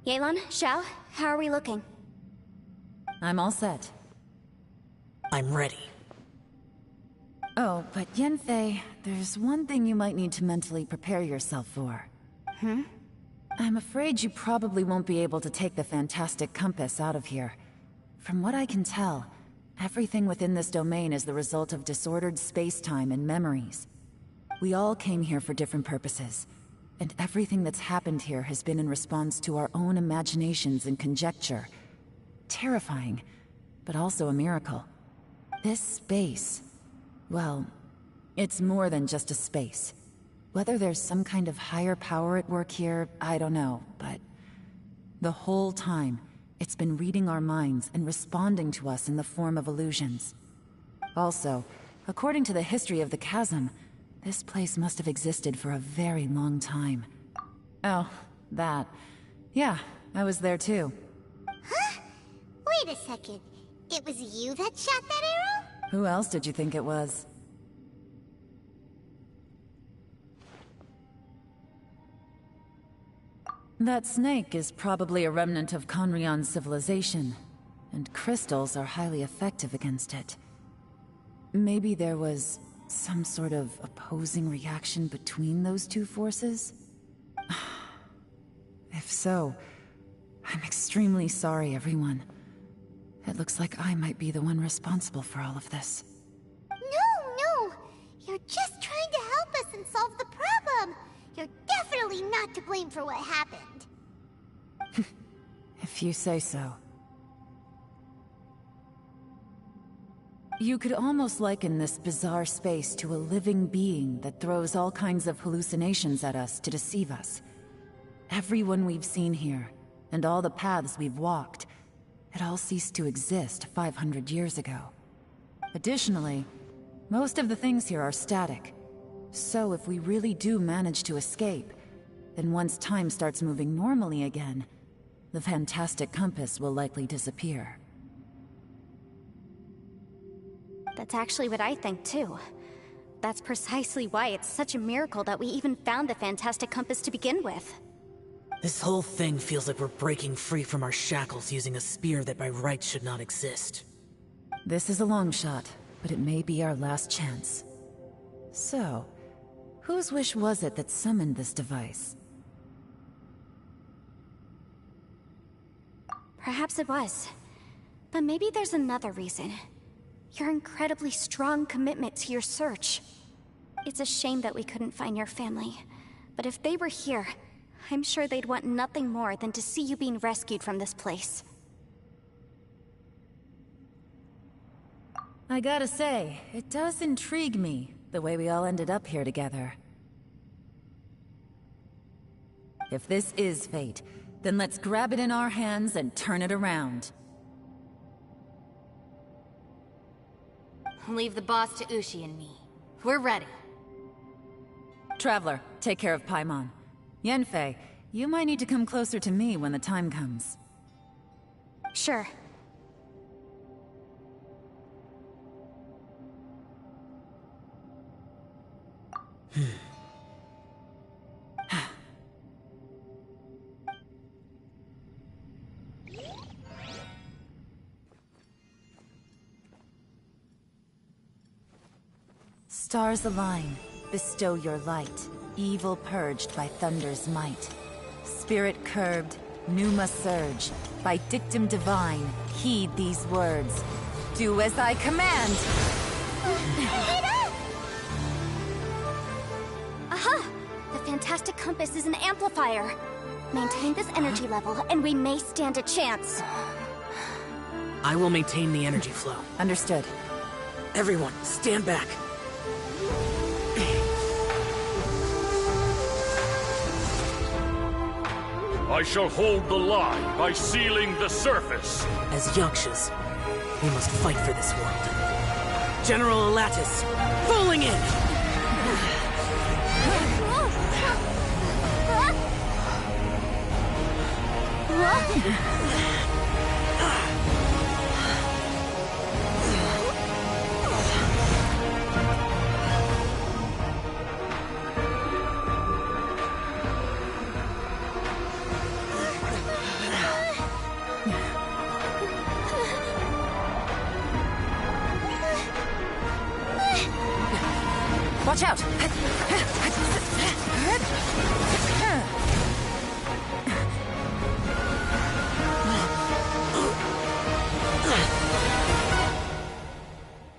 Yelan, Xiao, how are we looking? I'm all set. I'm ready. Oh, but Yanfei, there's one thing you might need to mentally prepare yourself for. I'm afraid you probably won't be able to take the Fantastic Compass out of here. From what I can tell, everything within this domain is the result of disordered space-time and memories. We all came here for different purposes, and everything that's happened here has been in response to our own imaginations and conjecture. Terrifying, but also a miracle. This space, well, it's more than just a space. Whether there's some kind of higher power at work here, I don't know, but the whole time, it's been reading our minds and responding to us in the form of illusions. Also, according to the history of the chasm, this place must have existed for a very long time. Oh, that. Yeah, I was there too. Huh? Wait a second. It was you that shot that arrow? Who else did you think it was? That snake is probably a remnant of Conrion's civilization, and crystals are highly effective against it. Maybe there was some sort of opposing reaction between those two forces? If so, I'm extremely sorry, everyone. It looks like I might be the one responsible for all of this. No! You're just trying to help us and solve the problem! You're definitely not to blame for what happened. If you say so. You could almost liken this bizarre space to a living being that throws all kinds of hallucinations at us to deceive us. Everyone we've seen here, and all the paths we've walked, it all ceased to exist 500 years ago. Additionally, most of the things here are static. So if we really do manage to escape, then once time starts moving normally again, the Fantastic Compass will likely disappear. That's actually what I think too. That's precisely why it's such a miracle that we even found the Fantastic Compass to begin with. This whole thing feels like we're breaking free from our shackles using a spear that by rights should not exist. This is a long shot, but it may be our last chance. So, whose wish was it that summoned this device? Perhaps it was. But maybe there's another reason. Your incredibly strong commitment to your search. It's a shame that we couldn't find your family. But if they were here, I'm sure they'd want nothing more than to see you being rescued from this place. I gotta say, it does intrigue me, The way we all ended up here together. If this is fate, then let's grab it in our hands and turn it around. Leave the boss to Ushi and me. We're ready. Traveler, take care of Paimon. Yanfei, you might need to come closer to me when the time comes. Sure. Stars align, bestow your light. Evil purged by thunder's might. Spirit curbed, pneuma surge. By dictum divine, heed these words. Do as I command! Aha! The fantastic compass is an amplifier. Maintain this energy level, and we may stand a chance. I will maintain the energy flow. Understood. Everyone, stand back. I shall hold the line by sealing the surface. As Yakshas, we must fight for this world. General Elatus, falling in! Watch out!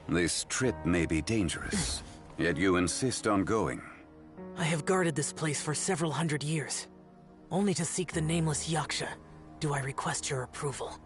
This trip may be dangerous, yet you insist on going. I have guarded this place for several hundred years. Only to seek the nameless Yaksha do I request your approval.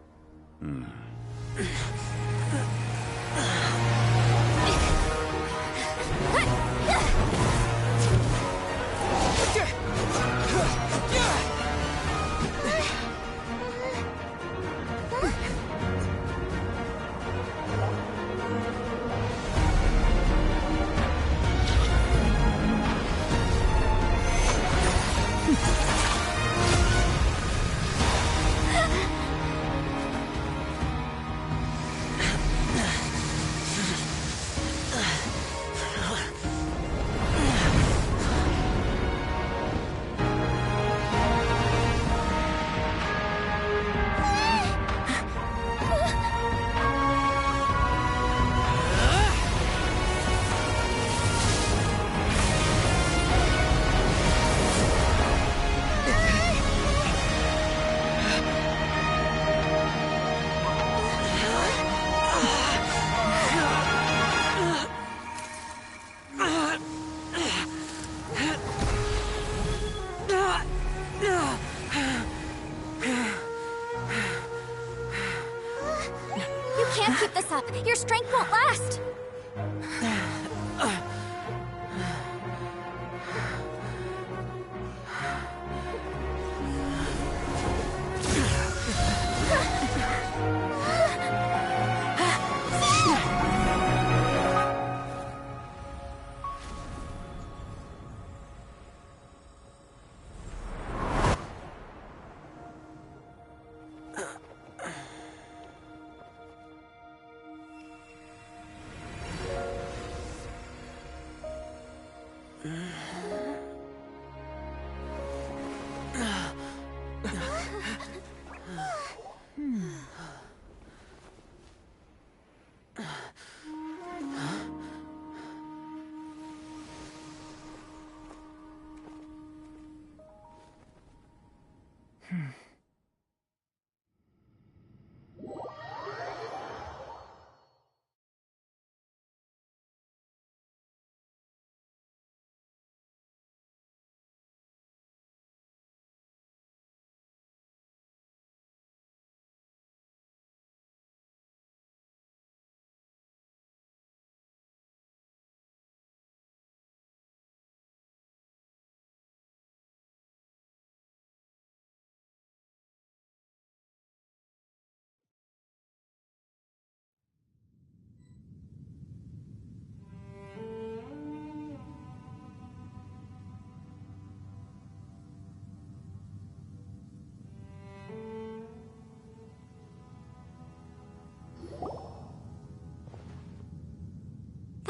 You can't keep this up. Your strength won't last.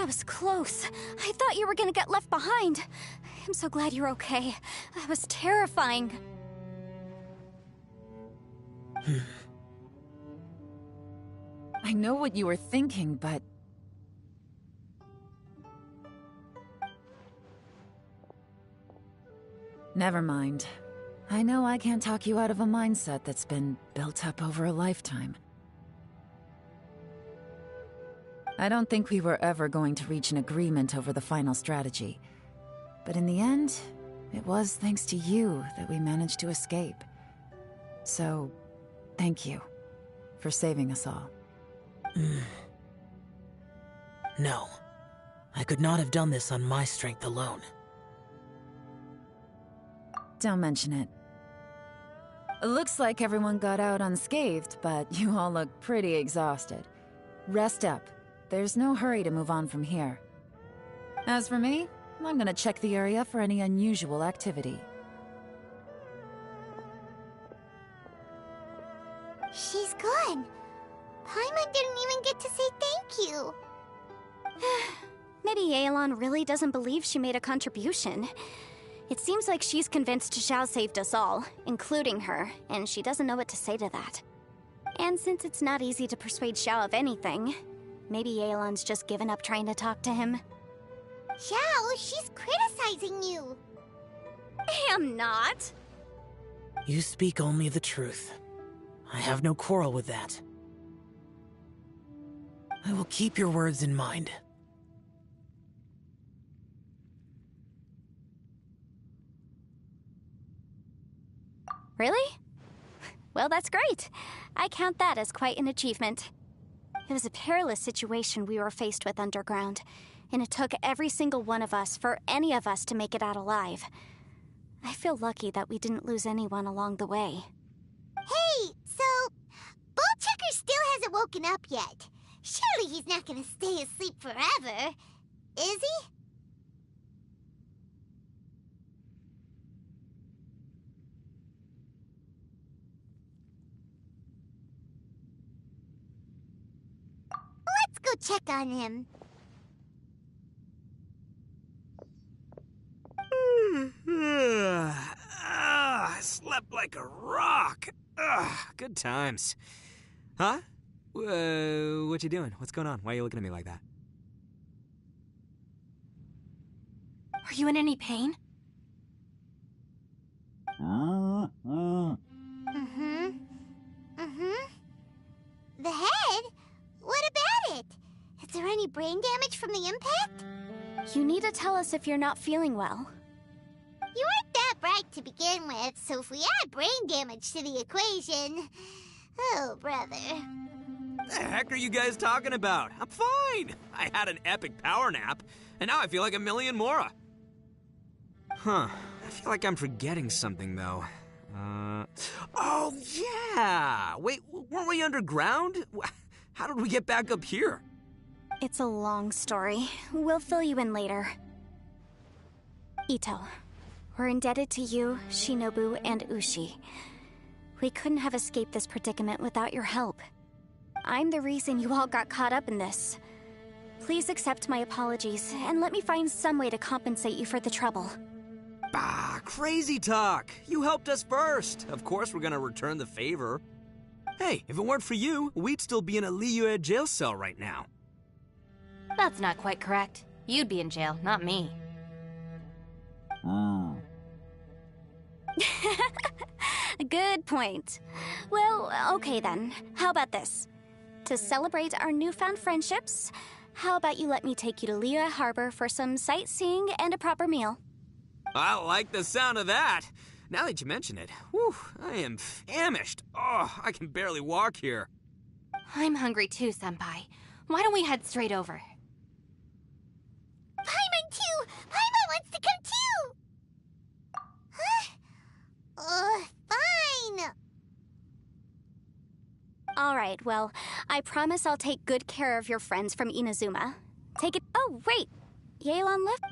was close. I thought you were gonna get left behind. I'm so glad you're okay. That was terrifying. I know what you were thinking, but... Never mind. I know I can't talk you out of a mindset that's been built up over a lifetime. I don't think we were ever going to reach an agreement over the final strategy. But in the end, it was thanks to you that we managed to escape. So, thank you for saving us all. No. I could not have done this on my strength alone. Don't mention it. It looks like everyone got out unscathed, but you all look pretty exhausted. Rest up. There's no hurry to move on from here. As for me, I'm gonna check the area for any unusual activity. She's gone. Paimon didn't even get to say thank you. Maybe Yelan really doesn't believe she made a contribution. It seems like she's convinced Xiao saved us all, including her, and she doesn't know what to say to that. And since it's not easy to persuade Xiao of anything, maybe Yelan's just given up trying to talk to him. Xiao, she's criticizing you. I am not. You speak only the truth. I have no quarrel with that. I will keep your words in mind. Really? Well, that's great. I count that as quite an achievement. It was a perilous situation we were faced with underground, and it took every single one of us for any of us to make it out alive. I feel lucky that we didn't lose anyone along the way. Hey, so... Bullchecker still hasn't woken up yet. Surely he's not gonna stay asleep forever, is he? Let's go check on him. I slept like a rock. Good times. Huh? What you doing? What's going on? Why are you looking at me like that? Are you in any pain? The head? What about it? Is there any brain damage from the impact? You need to tell us if you're not feeling well. You weren't that bright to begin with, so if we add brain damage to the equation... Oh, brother. The heck are you guys talking about? I'm fine. I had an epic power nap, and now I feel like a million Mora. Huh. I feel like I'm forgetting something, though. Oh, yeah! Wait, weren't we underground? How did we get back up here? It's a long story. We'll fill you in later. Ito, we're indebted to you, Shinobu, and Ushi. We couldn't have escaped this predicament without your help. I'm the reason you all got caught up in this. Please accept my apologies, and let me find some way to compensate you for the trouble. Bah, crazy talk! You helped us first! Of course we're gonna return the favor. Hey, if it weren't for you, we'd still be in a Liyue jail cell right now. That's not quite correct. You'd be in jail, not me. Good point. Well, okay then. How about this? To celebrate our newfound friendships, how about you let me take you to Liyue Harbor for some sightseeing and a proper meal? I like the sound of that. Now that you mention it, whew, I am famished. Oh, I can barely walk here. I'm hungry too, Senpai. Why don't we head straight over? Paimon too! Paimon wants to come too! Huh? Fine! Alright, well, I promise I'll take good care of your friends from Inazuma. Take it— Oh, wait! Yelan left—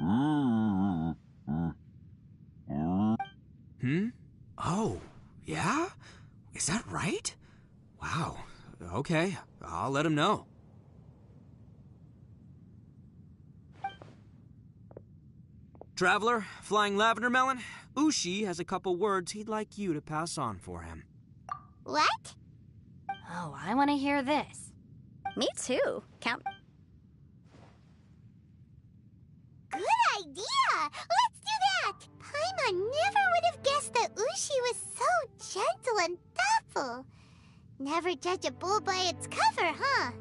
Oh, yeah? Is that right? Wow. Okay, I'll let him know. Traveler, Flying Lavender Melon, Ushi has a couple words he'd like you to pass on for him. What? Oh, I want to hear this. Me too. Count. Good idea! Let's do that! Paimon never would have guessed that Ushi was so gentle and thoughtful. Never judge a bull by its cover, huh?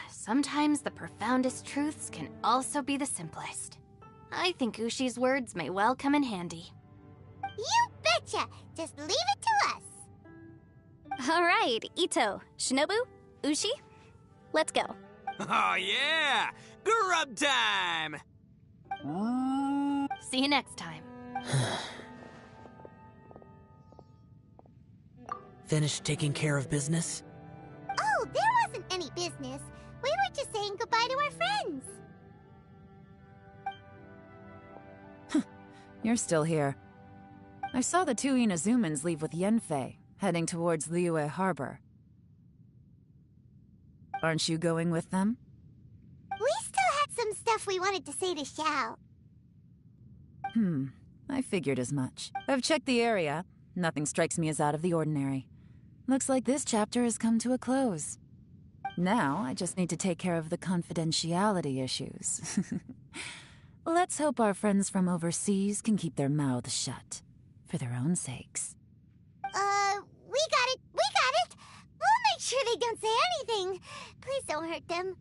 Sometimes the profoundest truths can also be the simplest. I think Ushi's words may well come in handy. You betcha! Just leave it to us! All right, Ito, Shinobu, Ushi, let's go. Oh yeah! Grub time! See you next time. Finished taking care of business? Oh, there wasn't any business. We were just saying goodbye to our friends. You're still here. I saw the two Inazumans leave with Yenfei, heading towards Liyue Harbor. Aren't you going with them? We still had some stuff we wanted to say to Xiao. I figured as much. I've checked the area. Nothing strikes me as out of the ordinary. Looks like this chapter has come to a close. Now, I just need to take care of the confidentiality issues. Let's hope our friends from overseas can keep their mouths shut. For their own sakes. We got it! We got it! We'll make sure they don't say anything. Please don't hurt them.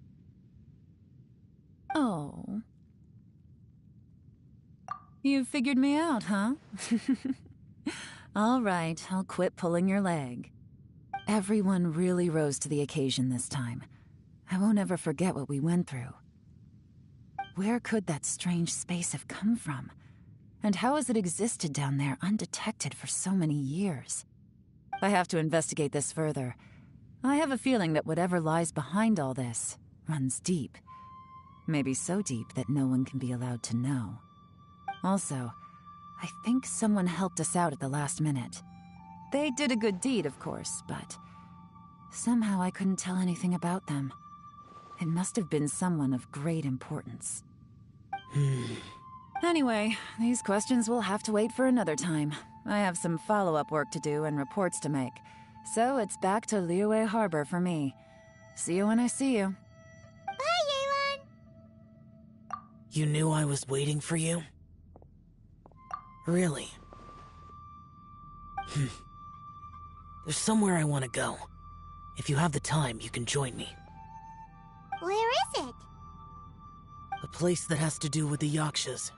Oh. You figured me out, huh? All right, I'll quit pulling your leg. Everyone really rose to the occasion this time. I won't ever forget what we went through. Where could that strange space have come from? And how has it existed down there undetected for so many years? I have to investigate this further. I have a feeling that whatever lies behind all this runs deep. Maybe so deep that no one can be allowed to know. Also, I think someone helped us out at the last minute. They did a good deed, of course, but somehow I couldn't tell anything about them. It must have been someone of great importance. Anyway, these questions will have to wait for another time. I have some follow-up work to do and reports to make. So it's back to Liyue Harbor for me. See you when I see you. Bye, Yelan! You knew I was waiting for you? Really? There's somewhere I want to go. If you have the time, you can join me. Where is it? A place that has to do with the Yakshas.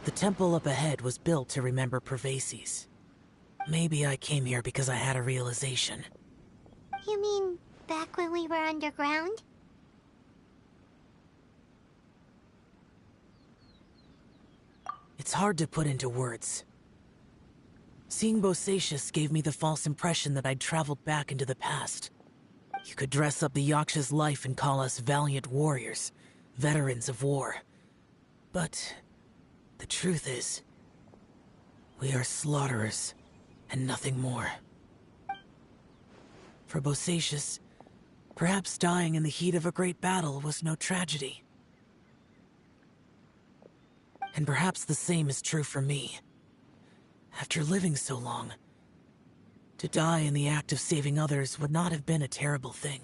The temple up ahead was built to remember Pervases. Maybe I came here because I had a realization. You mean back when we were underground? It's hard to put into words. Seeing Bosacius gave me the false impression that I'd traveled back into the past. You could dress up the Yaksha's life and call us valiant warriors, veterans of war. But the truth is, we are slaughterers, and nothing more. For Bosacius, perhaps dying in the heat of a great battle was no tragedy. And perhaps the same is true for me. After living so long, to die in the act of saving others would not have been a terrible thing.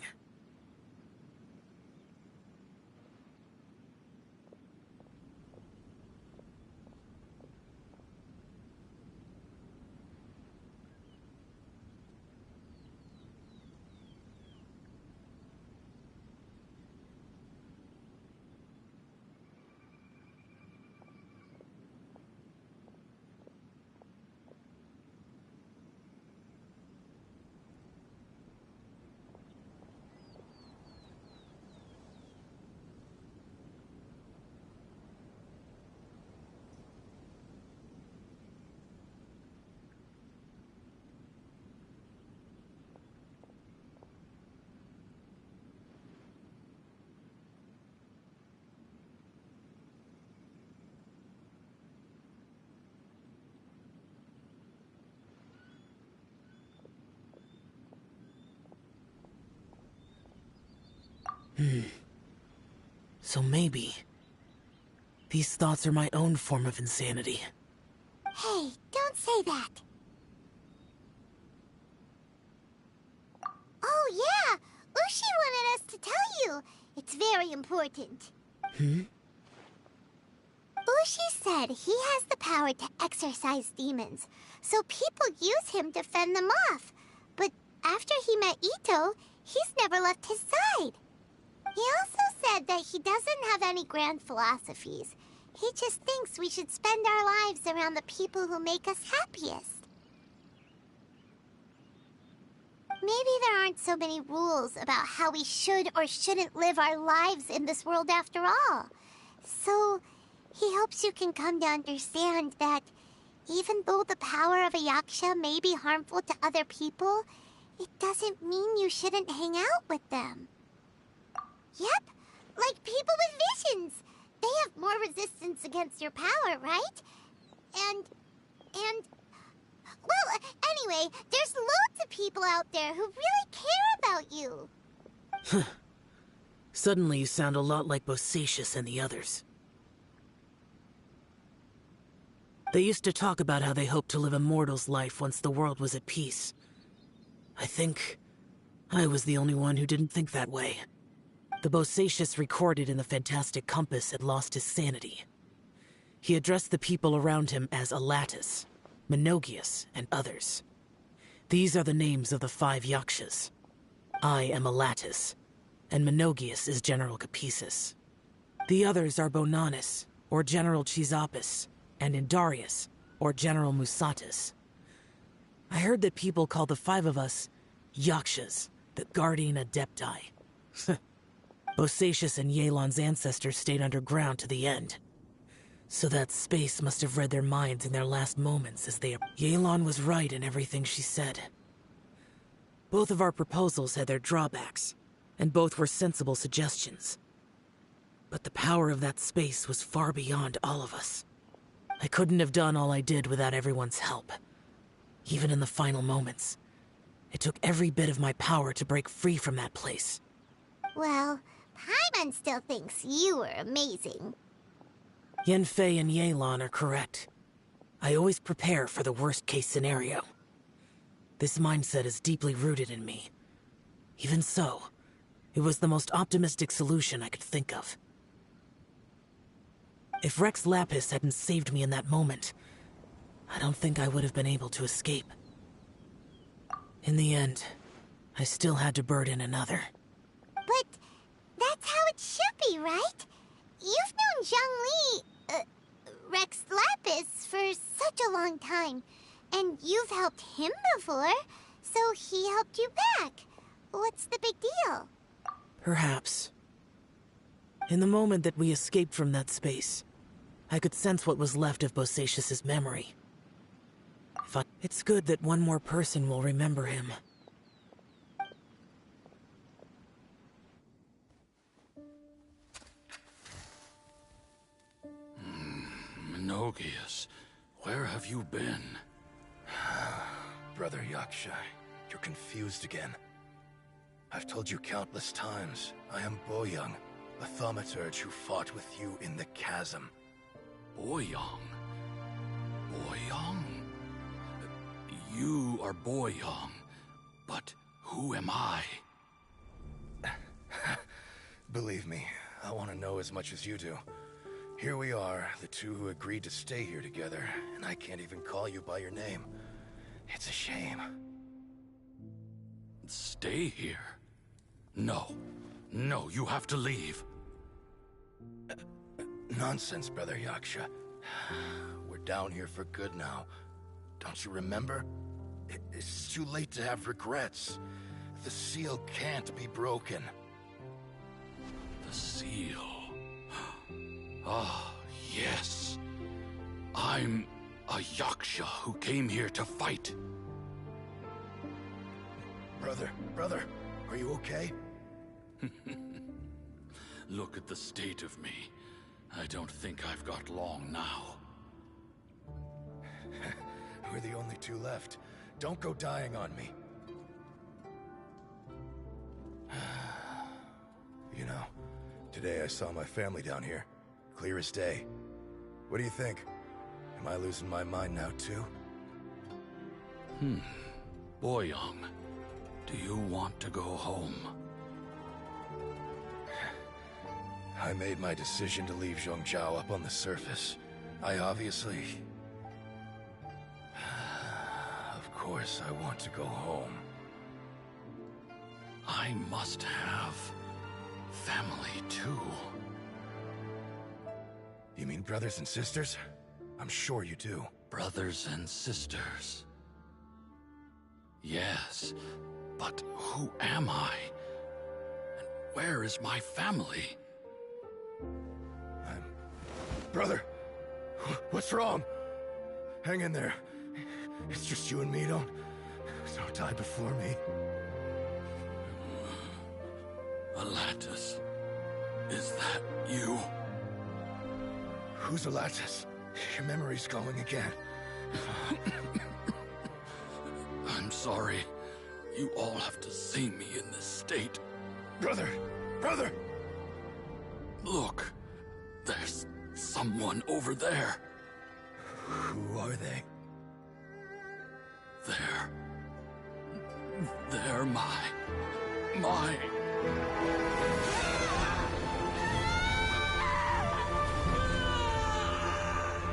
So maybe these thoughts are my own form of insanity. Hey, don't say that. Oh yeah, Ushi wanted us to tell you. It's very important. Hmm? Ushi said he has the power to exorcise demons, so people use him to fend them off. But after he met Ito, he's never left his side. He also said that he doesn't have any grand philosophies. He just thinks we should spend our lives around the people who make us happiest. Maybe there aren't so many rules about how we should or shouldn't live our lives in this world after all. So, he hopes you can come to understand that even though the power of a yaksha may be harmful to other people, it doesn't mean you shouldn't hang out with them. Yep, like people with visions. They have more resistance against your power, right? And, well, Anyway, there's loads of people out there who really care about you. Suddenly you sound a lot like Bosacius and the others. They used to talk about how they hoped to live a mortal's life once the world was at peace. I think I was the only one who didn't think that way. The Bosacius recorded in the Fantastic Compass had lost his sanity. He addressed the people around him as Alatus, Menogias, and others. These are the names of the 5 Yakshas. I am Alatus, and Menogias is General Capisis. The others are Bonanis, or General Chisapis, and Indarius, or General Musatus. I heard that people call the 5 of us Yakshas, the Guardian Adepti. Bosacius and Yelan's ancestors stayed underground to the end. So that space must have read their minds in their last moments as they... Yelan was right in everything she said. Both of our proposals had their drawbacks, and both were sensible suggestions. But the power of that space was far beyond all of us. I couldn't have done all I did without everyone's help. Even in the final moments, it took every bit of my power to break free from that place. Well, Paimon still thinks you were amazing. Yanfei and Yelan are correct. I always prepare for the worst-case scenario. This mindset is deeply rooted in me. Even so, it was the most optimistic solution I could think of. If Rex Lapis hadn't saved me in that moment, I don't think I would have been able to escape. In the end, I still had to burden another. But that's how it should be, right? You've known Zhongli, Rex Lapis, for such a long time. And you've helped him before, so he helped you back. What's the big deal? Perhaps. In the moment that we escaped from that space, I could sense what was left of Bosacius's memory. It's good that one more person will remember him. Menogias, where have you been? Brother Yaksha, you're confused again. I've told you countless times, I am Boyoung, a thaumaturge who fought with you in the chasm. Boyoung? Boyoung? You are Boyoung, but who am I? Believe me, I want to know as much as you do. Here we are, the two who agreed to stay here together, and I can't even call you by your name. It's a shame. Stay here? No. No, you have to leave. Nonsense, Brother Yaksha. We're down here for good now. Don't you remember? It's too late to have regrets. The seal can't be broken. The seal... Ah, yes. I'm a Yaksha who came here to fight. Brother, are you okay? Look at the state of me. I don't think I've got long now. We're the only two left. Don't go dying on me. You know, today I saw my family down here. Clear as day. What do you think? Am I losing my mind now too? Boyoung, do you want to go home? I made my decision to leave Zhongzhou up on the surface. I obviously... Of course I want to go home. I must have family too. You mean brothers and sisters? I'm sure you do. Brothers and sisters. Yes, but who am I? And where is my family? Brother, what's wrong? Hang in there. It's just you and me, don't die before me. Alatus, is that you? Who's Alatus? Your memory's going again. sorry you all have to see me in this state. Brother! Brother! Look, there's someone over there. Who are they? They're my...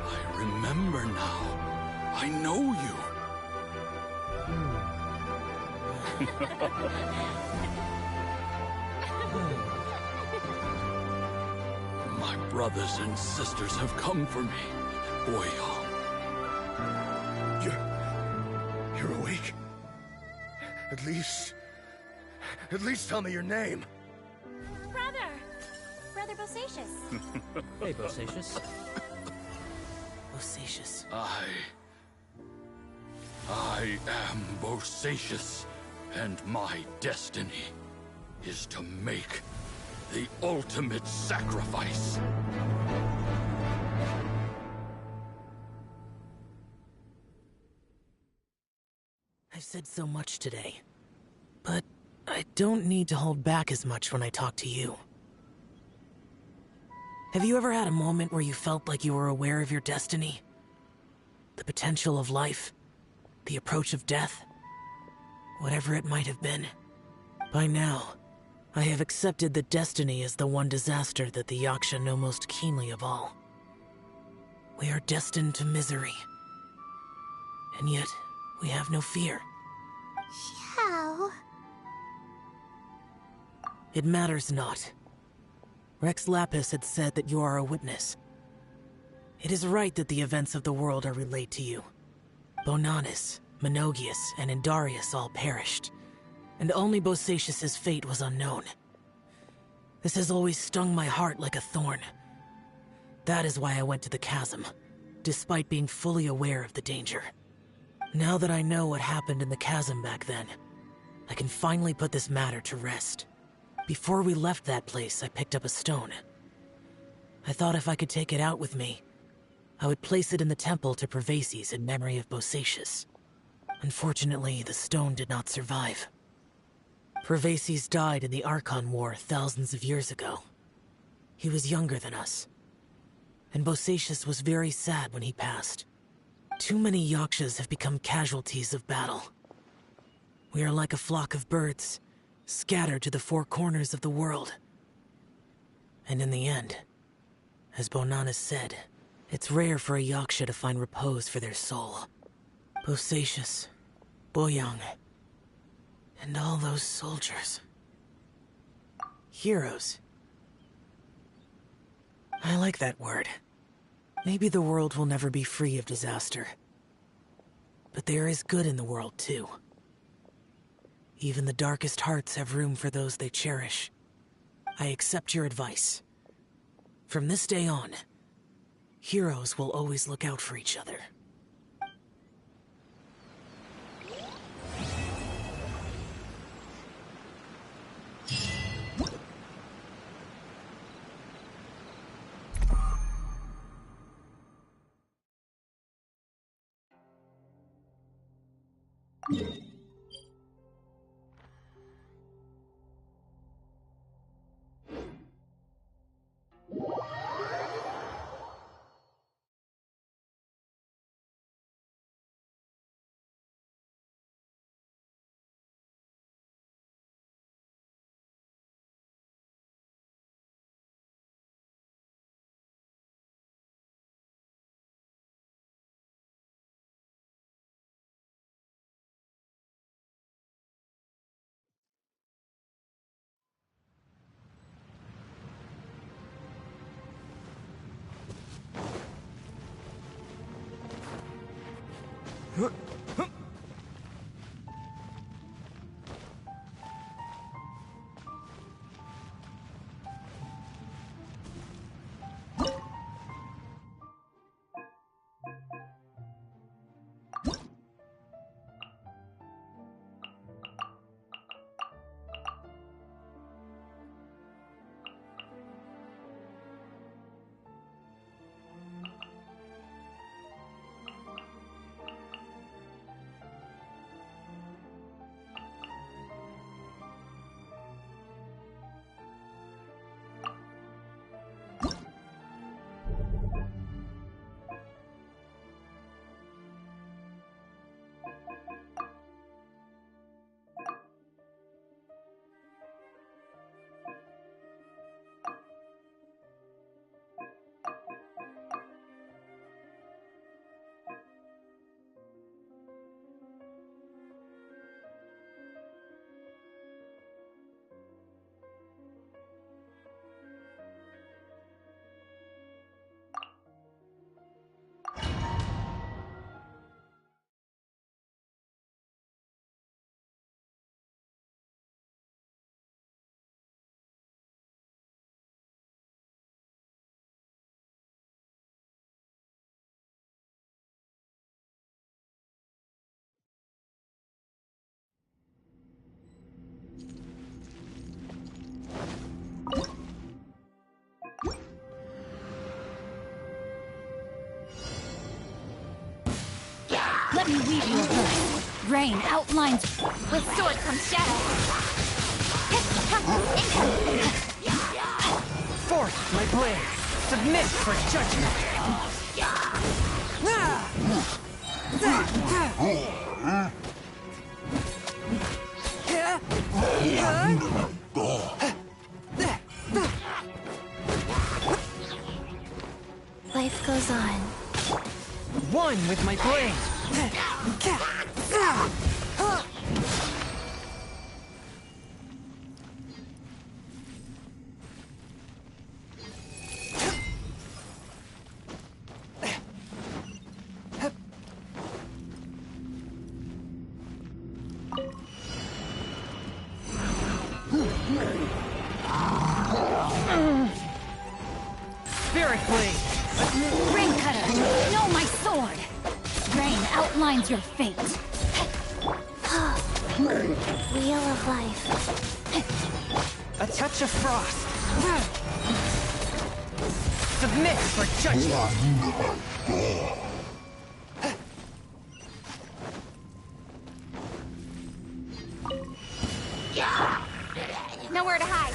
I remember now. I know you. My brothers and sisters have come for me, Boyong. You're awake? At least tell me your name. Brother Bosacius. Hey, Bosacius. Bosacius. I am Bosacius, and my destiny is to make the ultimate sacrifice. I've said so much today, but I don't need to hold back as much when I talk to you. Have you ever had a moment where you felt like you were aware of your destiny? The potential of life? The approach of death? Whatever it might have been. By now, I have accepted that destiny is the one disaster that the Yaksha know most keenly of all. We are destined to misery. And yet, we have no fear. Xiao. It matters not. Rex Lapis had said that you are a witness. It is right that the events of the world are relayed to you. Bonanis, Menogias, and Indarius all perished, and only Bosacius's fate was unknown. This has always stung my heart like a thorn. That is why I went to the chasm, despite being fully aware of the danger. Now that I know what happened in the chasm back then, I can finally put this matter to rest. Before we left that place, I picked up a stone. I thought if I could take it out with me, I would place it in the temple to Pervases in memory of Bosacius. Unfortunately, the stone did not survive. Pervases died in the Archon War thousands of years ago. He was younger than us, and Bosacius was very sad when he passed. Too many Yakshas have become casualties of battle. We are like a flock of birds, scattered to the four corners of the world. And in the end, as Bonanis said, it's rare for a Yaksha to find repose for their soul. Bosacius, Boyang, and all those soldiers. Heroes. I like that word. Maybe the world will never be free of disaster. But there is good in the world, too. Even the darkest hearts have room for those they cherish. I accept your advice. From this day on, heroes will always look out for each other. Let me weave you a verse. Rain outlines. With sword comes shadow. Forth, my blade. Submit for judgment. Life goes on. One with my blade. Spirit blade. Rain cutter, know my sword. Rain outlines your fate. Wheel of life. A touch of frost. Submit for judgment. Nowhere to hide.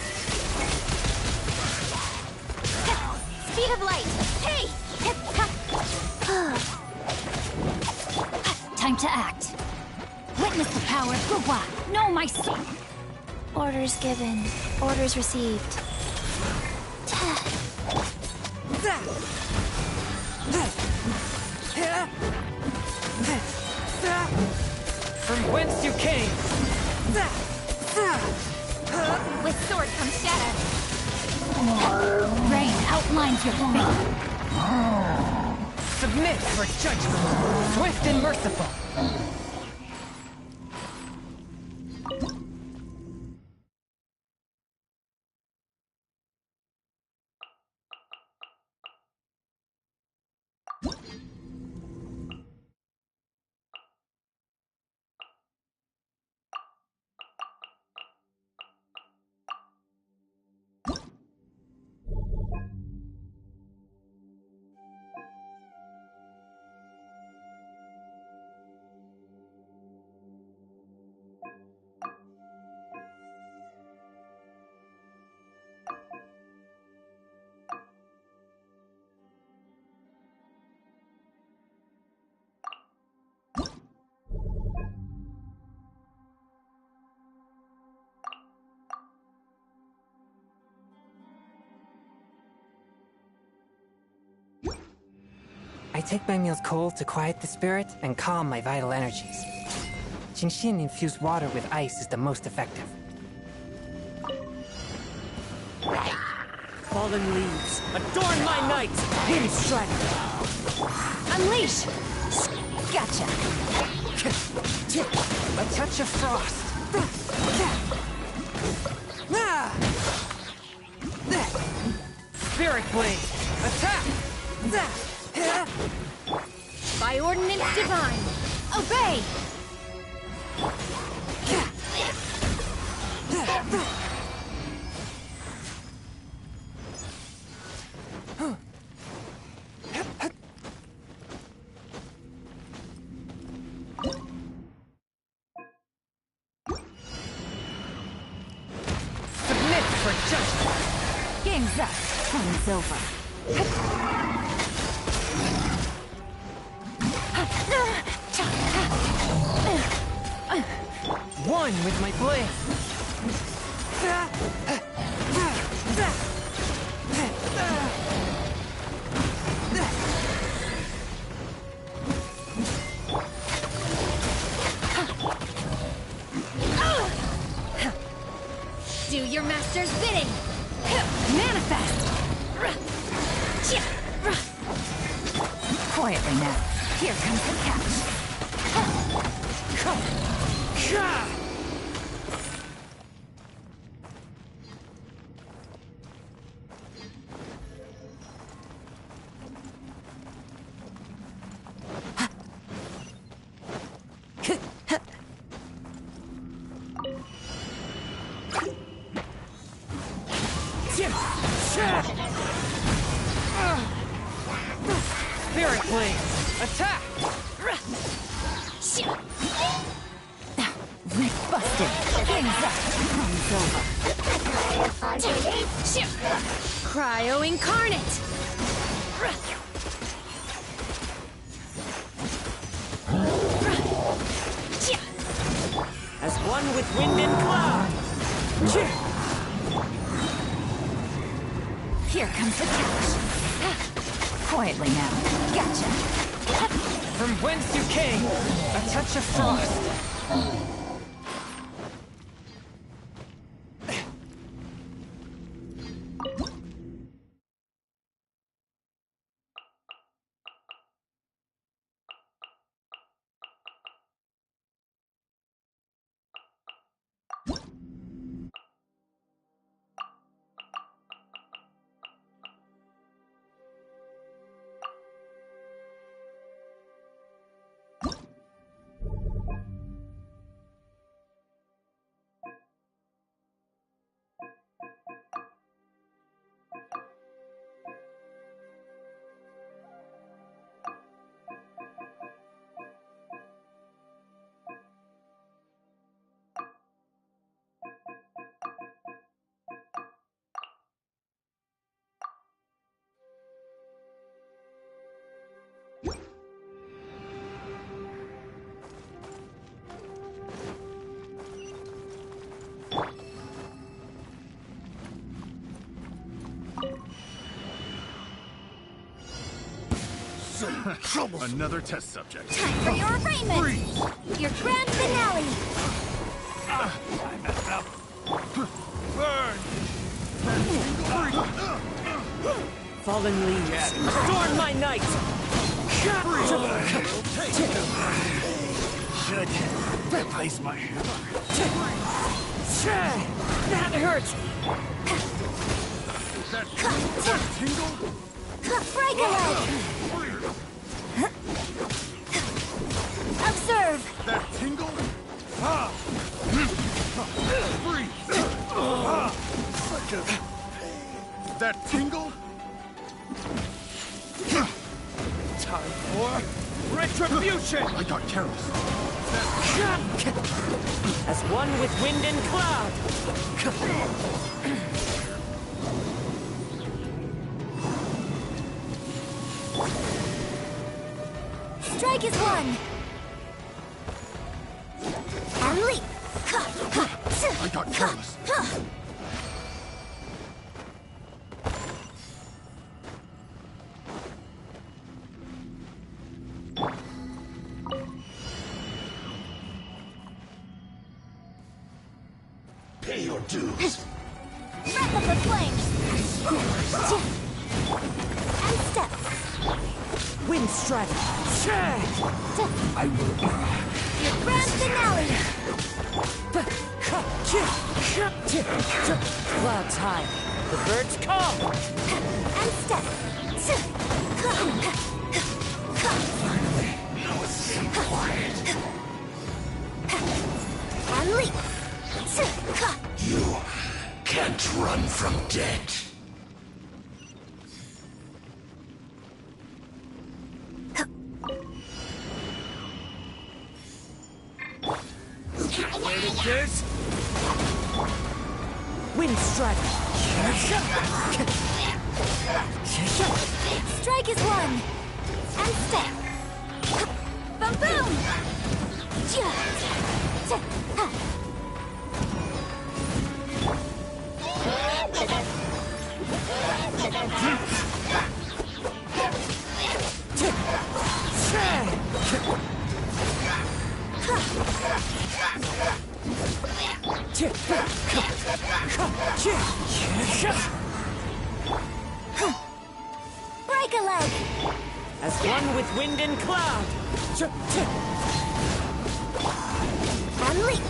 Speed of light. Hey! Time to act. Witness the power of Guwa. Know my sword. Orders given. Orders received. From whence you came. With sword comes shadow. Rain outlines your fate. Submit for judgment. Swift and merciful. I take my meals cold to quiet the spirit and calm my vital energies. Genshin infused water with ice is the most effective. Fallen leaves, adorn my night! Wind strike! Unleash! Gotcha! A touch of frost. Spirit blade, attack! By ordinance divine, obey! Submit for judgment. Game's up. Time's over. One with my blade. Do your master's bidding! Manifest! Quietly now. Here comes the catch. Spirit blade, attack! Rick busted. Game's up. Runs over. Cryo incarnate! As one with wind and cloud! Here comes the catch. Quietly now. Gotcha. From whence you came, a touch of frost. Another test subject. Time for your arraignment! Your grand finale! I messed up. Burn! Fallen leaves, storm my night! Should replace my hammer. That hurt! That tingle? Break a leg! Observe! That tingle? Ah! Freeze! Ah! That tingle? Time for retribution! I got careless. As one with wind and cloud! Strike is one! And leap! I got careless. Pay your dues. Wrap up the flames! And step! Wind strike! I will. Your grand finale! Clouds high. The birds come! And step! Finally, now it's getting quiet. And leap! You can't run from death. Wind strike! Strike is one! And step! Boom boom! Break a leg! As one with wind and cloud! And leap!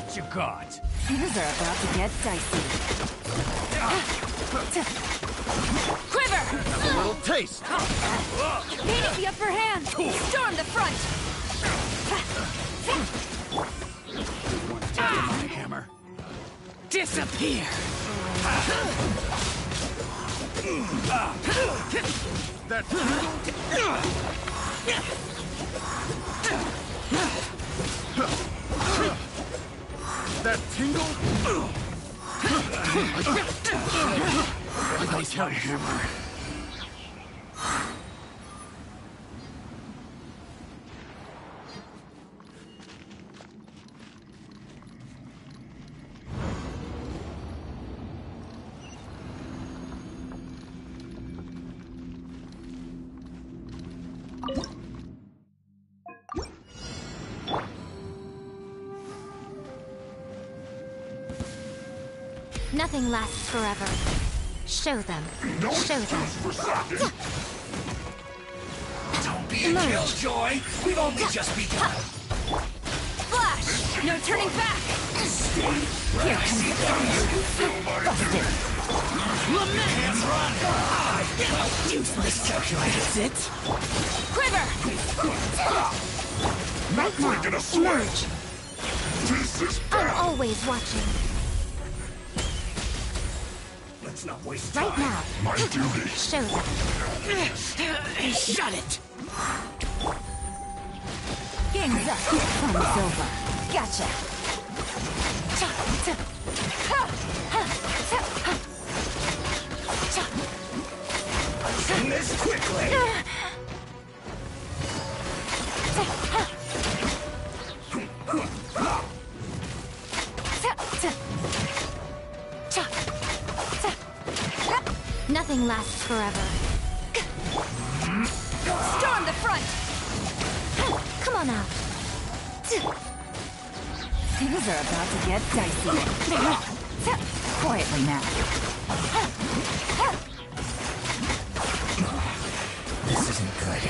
what you got. Things are about to get dicey. Quiver! Have a little taste. Gaining the upper hand! Storm the front! My hammer. Disappear! That that tingle? Nice hammer. Nothing lasts forever. Show them. Show them. Don't be a killjoy. We've only just begun. Flash! No turning back! Here comes the Lament! Useless calculator. Quiver! Right now, emerge. I'm always watching. Let's not waste Right time. now. My duty. Show them. Shut it! Game's up. Fun's over. Gotcha. Send this quickly. Nothing lasts forever. Storm the front! Come on out. Things are about to get dicey. Quietly now. This isn't good.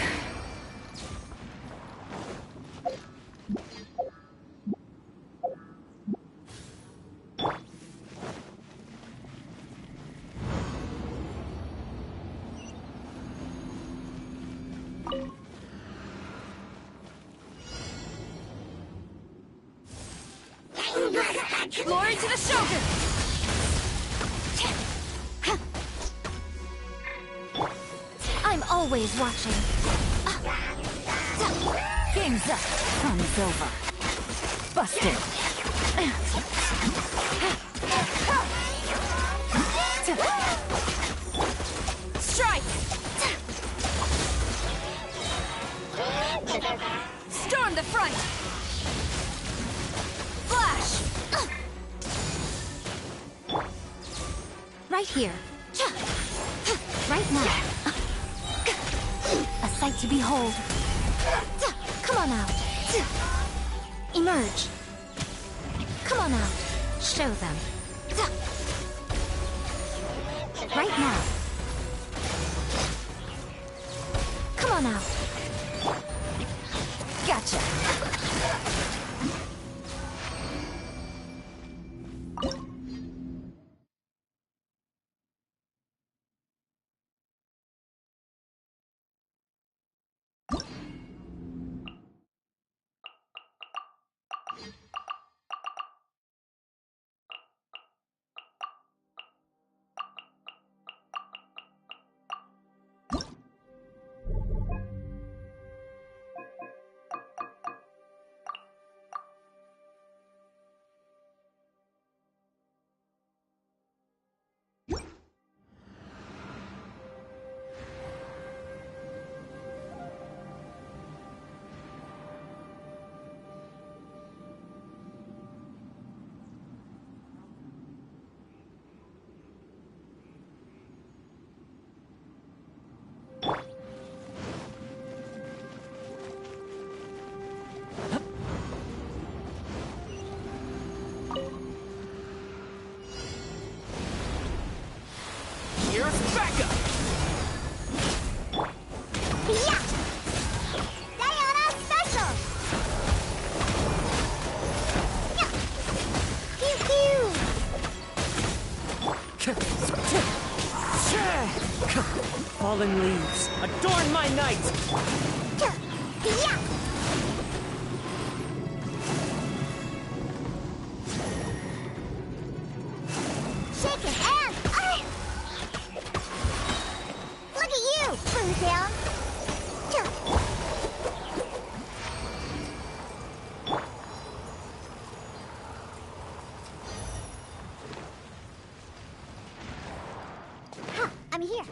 Glory to the Shogun! I'm always watching. Game's up. Fun's over. Busted. Strike! Storm the front! Flash! Right here. Right now. A sight to behold. Come on out. Emerge. Come on out. Show them. Right now. Come on out. Gotcha. Fallen leaves, adorn my night! Shaking and... Look at you, Blue Down! I'm here.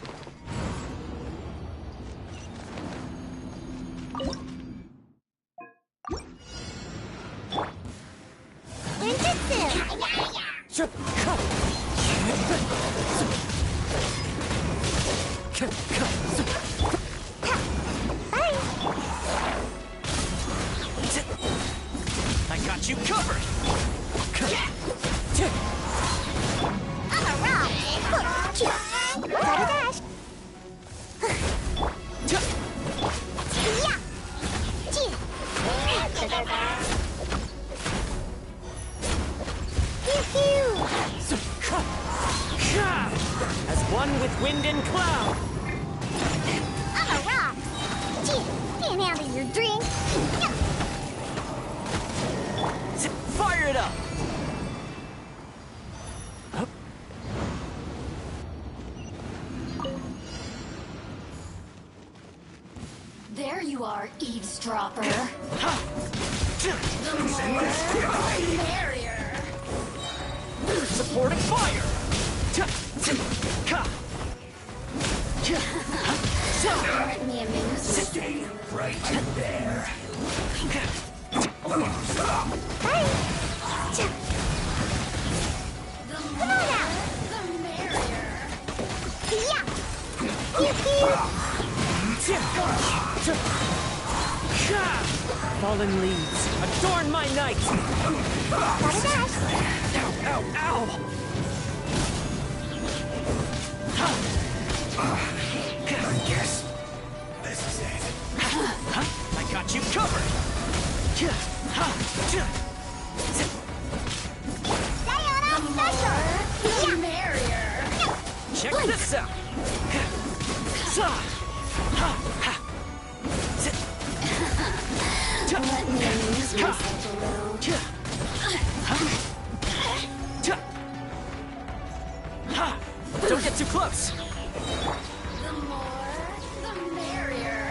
I got you covered! I'm a rock! Gotta dash! As one with wind and cloud! I'm a rock! Can't handle your drink! Fire it up! There you are, eavesdropper. The merrier. Supporting fire! Let me amuse you. Stay right there. Come on out! The merrier. Fallen leaves, adorn my night! Gotta dash! Ow, ow, I guess this is it. I got you covered! Sayonara special! The merrier. Check this out! Let me amuse myself a little. Don't get too close! The more, the merrier.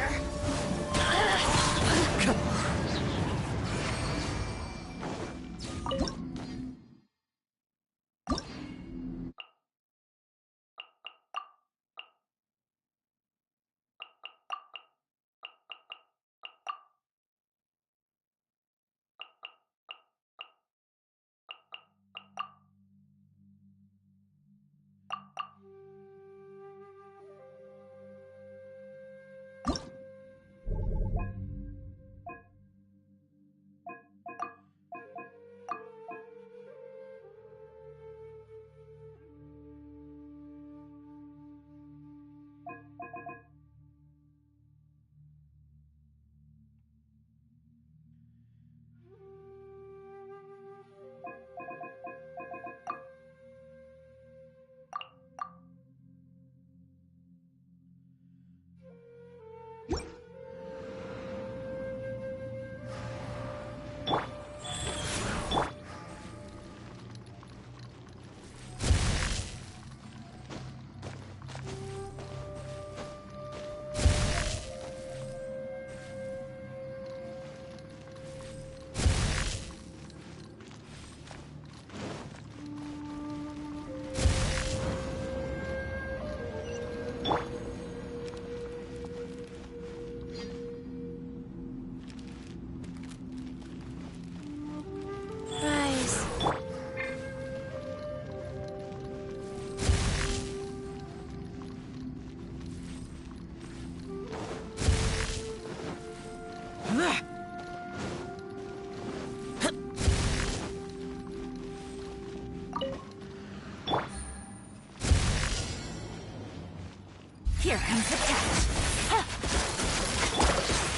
Here comes the test.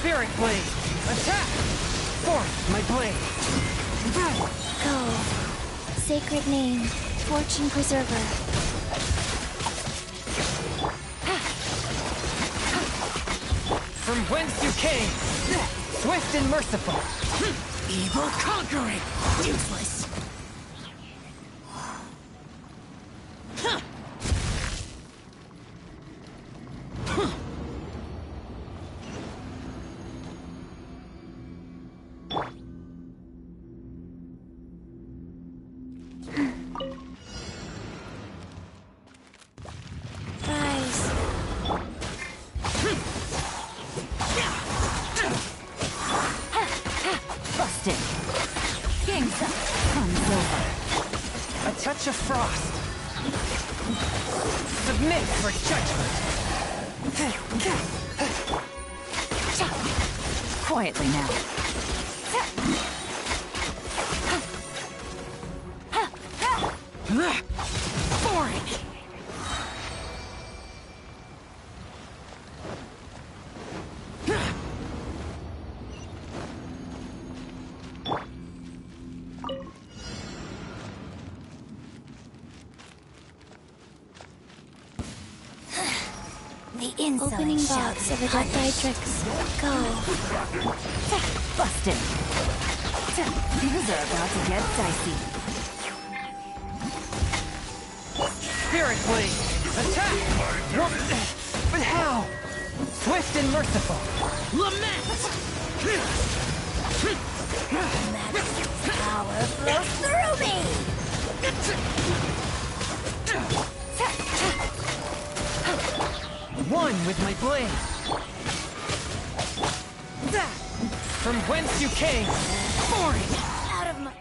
Spirit blade! Attack! Forth my blade! Go. Sacred name, Fortune Preserver. From whence you came, swift and merciful. Evil conquering! Useless! Busted. King's up. Comes over. A touch of frost. Submit for judgment. Quietly now. Boring. The opening box of a Deatrix. Go. Busted. Things are about to get dicey. Spirit Blade! Attack! But how? Swift and merciful. Lament! Power flows through me! One with my blade. From whence you came. Boring. Out of my...